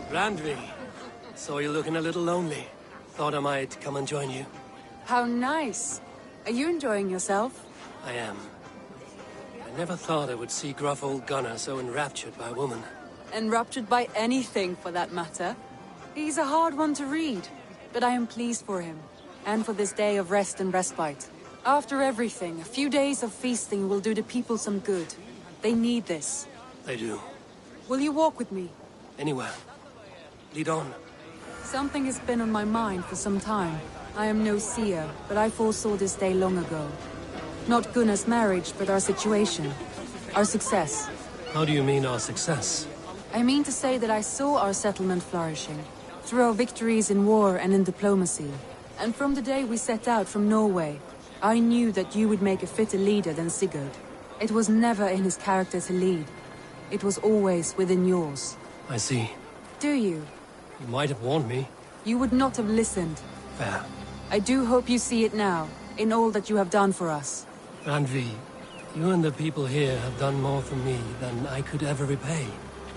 [SPEAKER 1] Randvi, saw you looking a little lonely. Thought I might come and join you.
[SPEAKER 17] How nice. Are you enjoying yourself?
[SPEAKER 1] I am. I never thought I would see gruff old Gunnar so enraptured by a woman.
[SPEAKER 17] Enraptured by anything, for that matter. He's a hard one to read, but I am pleased for him, and for this day of rest and respite. After everything, a few days of feasting will do the people some good. They need this.
[SPEAKER 1] They do.
[SPEAKER 17] Will you walk with me?
[SPEAKER 1] Anywhere. Lead on.
[SPEAKER 17] Something has been on my mind for some time. I am no seer, but I foresaw this day long ago. Not Gunnar's marriage, but our situation. Our success.
[SPEAKER 1] How do you mean our success?
[SPEAKER 17] I mean to say that I saw our settlement flourishing, through our victories in war and in diplomacy. And from the day we set out from Norway, I knew that you would make a fitter leader than Sigurd. It was never in his character to lead. It was always within yours.
[SPEAKER 1] I see.
[SPEAKER 17] Do you?
[SPEAKER 1] You might have warned me.
[SPEAKER 17] You would not have listened.
[SPEAKER 1] Fair.
[SPEAKER 17] I do hope you see it now, in all that you have done for us.
[SPEAKER 1] Randvi, you and the people here have done more for me than I could ever repay.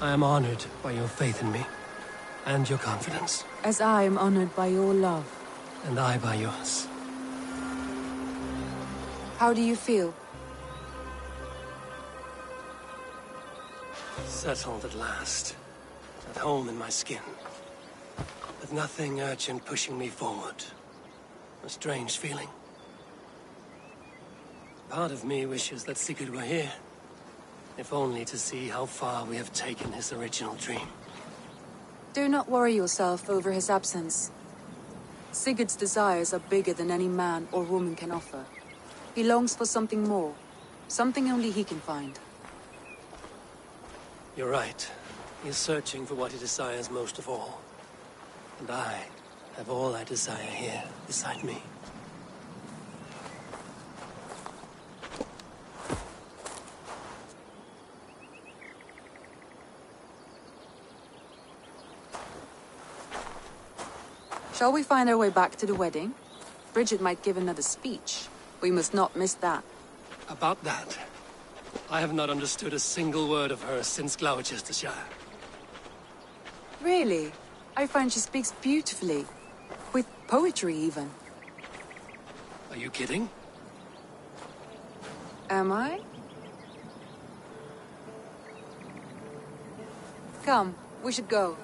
[SPEAKER 1] I am honored by your faith in me, and your confidence.
[SPEAKER 17] As I am honored by your love.
[SPEAKER 1] And I by yours.
[SPEAKER 17] How do you feel?
[SPEAKER 1] Settled at last. At home in my skin. With nothing urgent pushing me forward. A strange feeling. Part of me wishes that Sigurd were here. If only to see how far we have taken his original dream.
[SPEAKER 17] Do not worry yourself over his absence. Sigurd's desires are bigger than any man or woman can offer. He longs for something more. Something only he can find.
[SPEAKER 1] You're right. He is searching for what he desires most of all. And I have all I desire here beside me.
[SPEAKER 17] Shall we find our way back to the wedding? Bridget might give another speech. We must not miss that.
[SPEAKER 1] About that, I have not understood a single word of hers since Gloucestershire.
[SPEAKER 17] Really? I find she speaks beautifully. With poetry, even.
[SPEAKER 1] Are you kidding?
[SPEAKER 17] Am I? Come, we should go.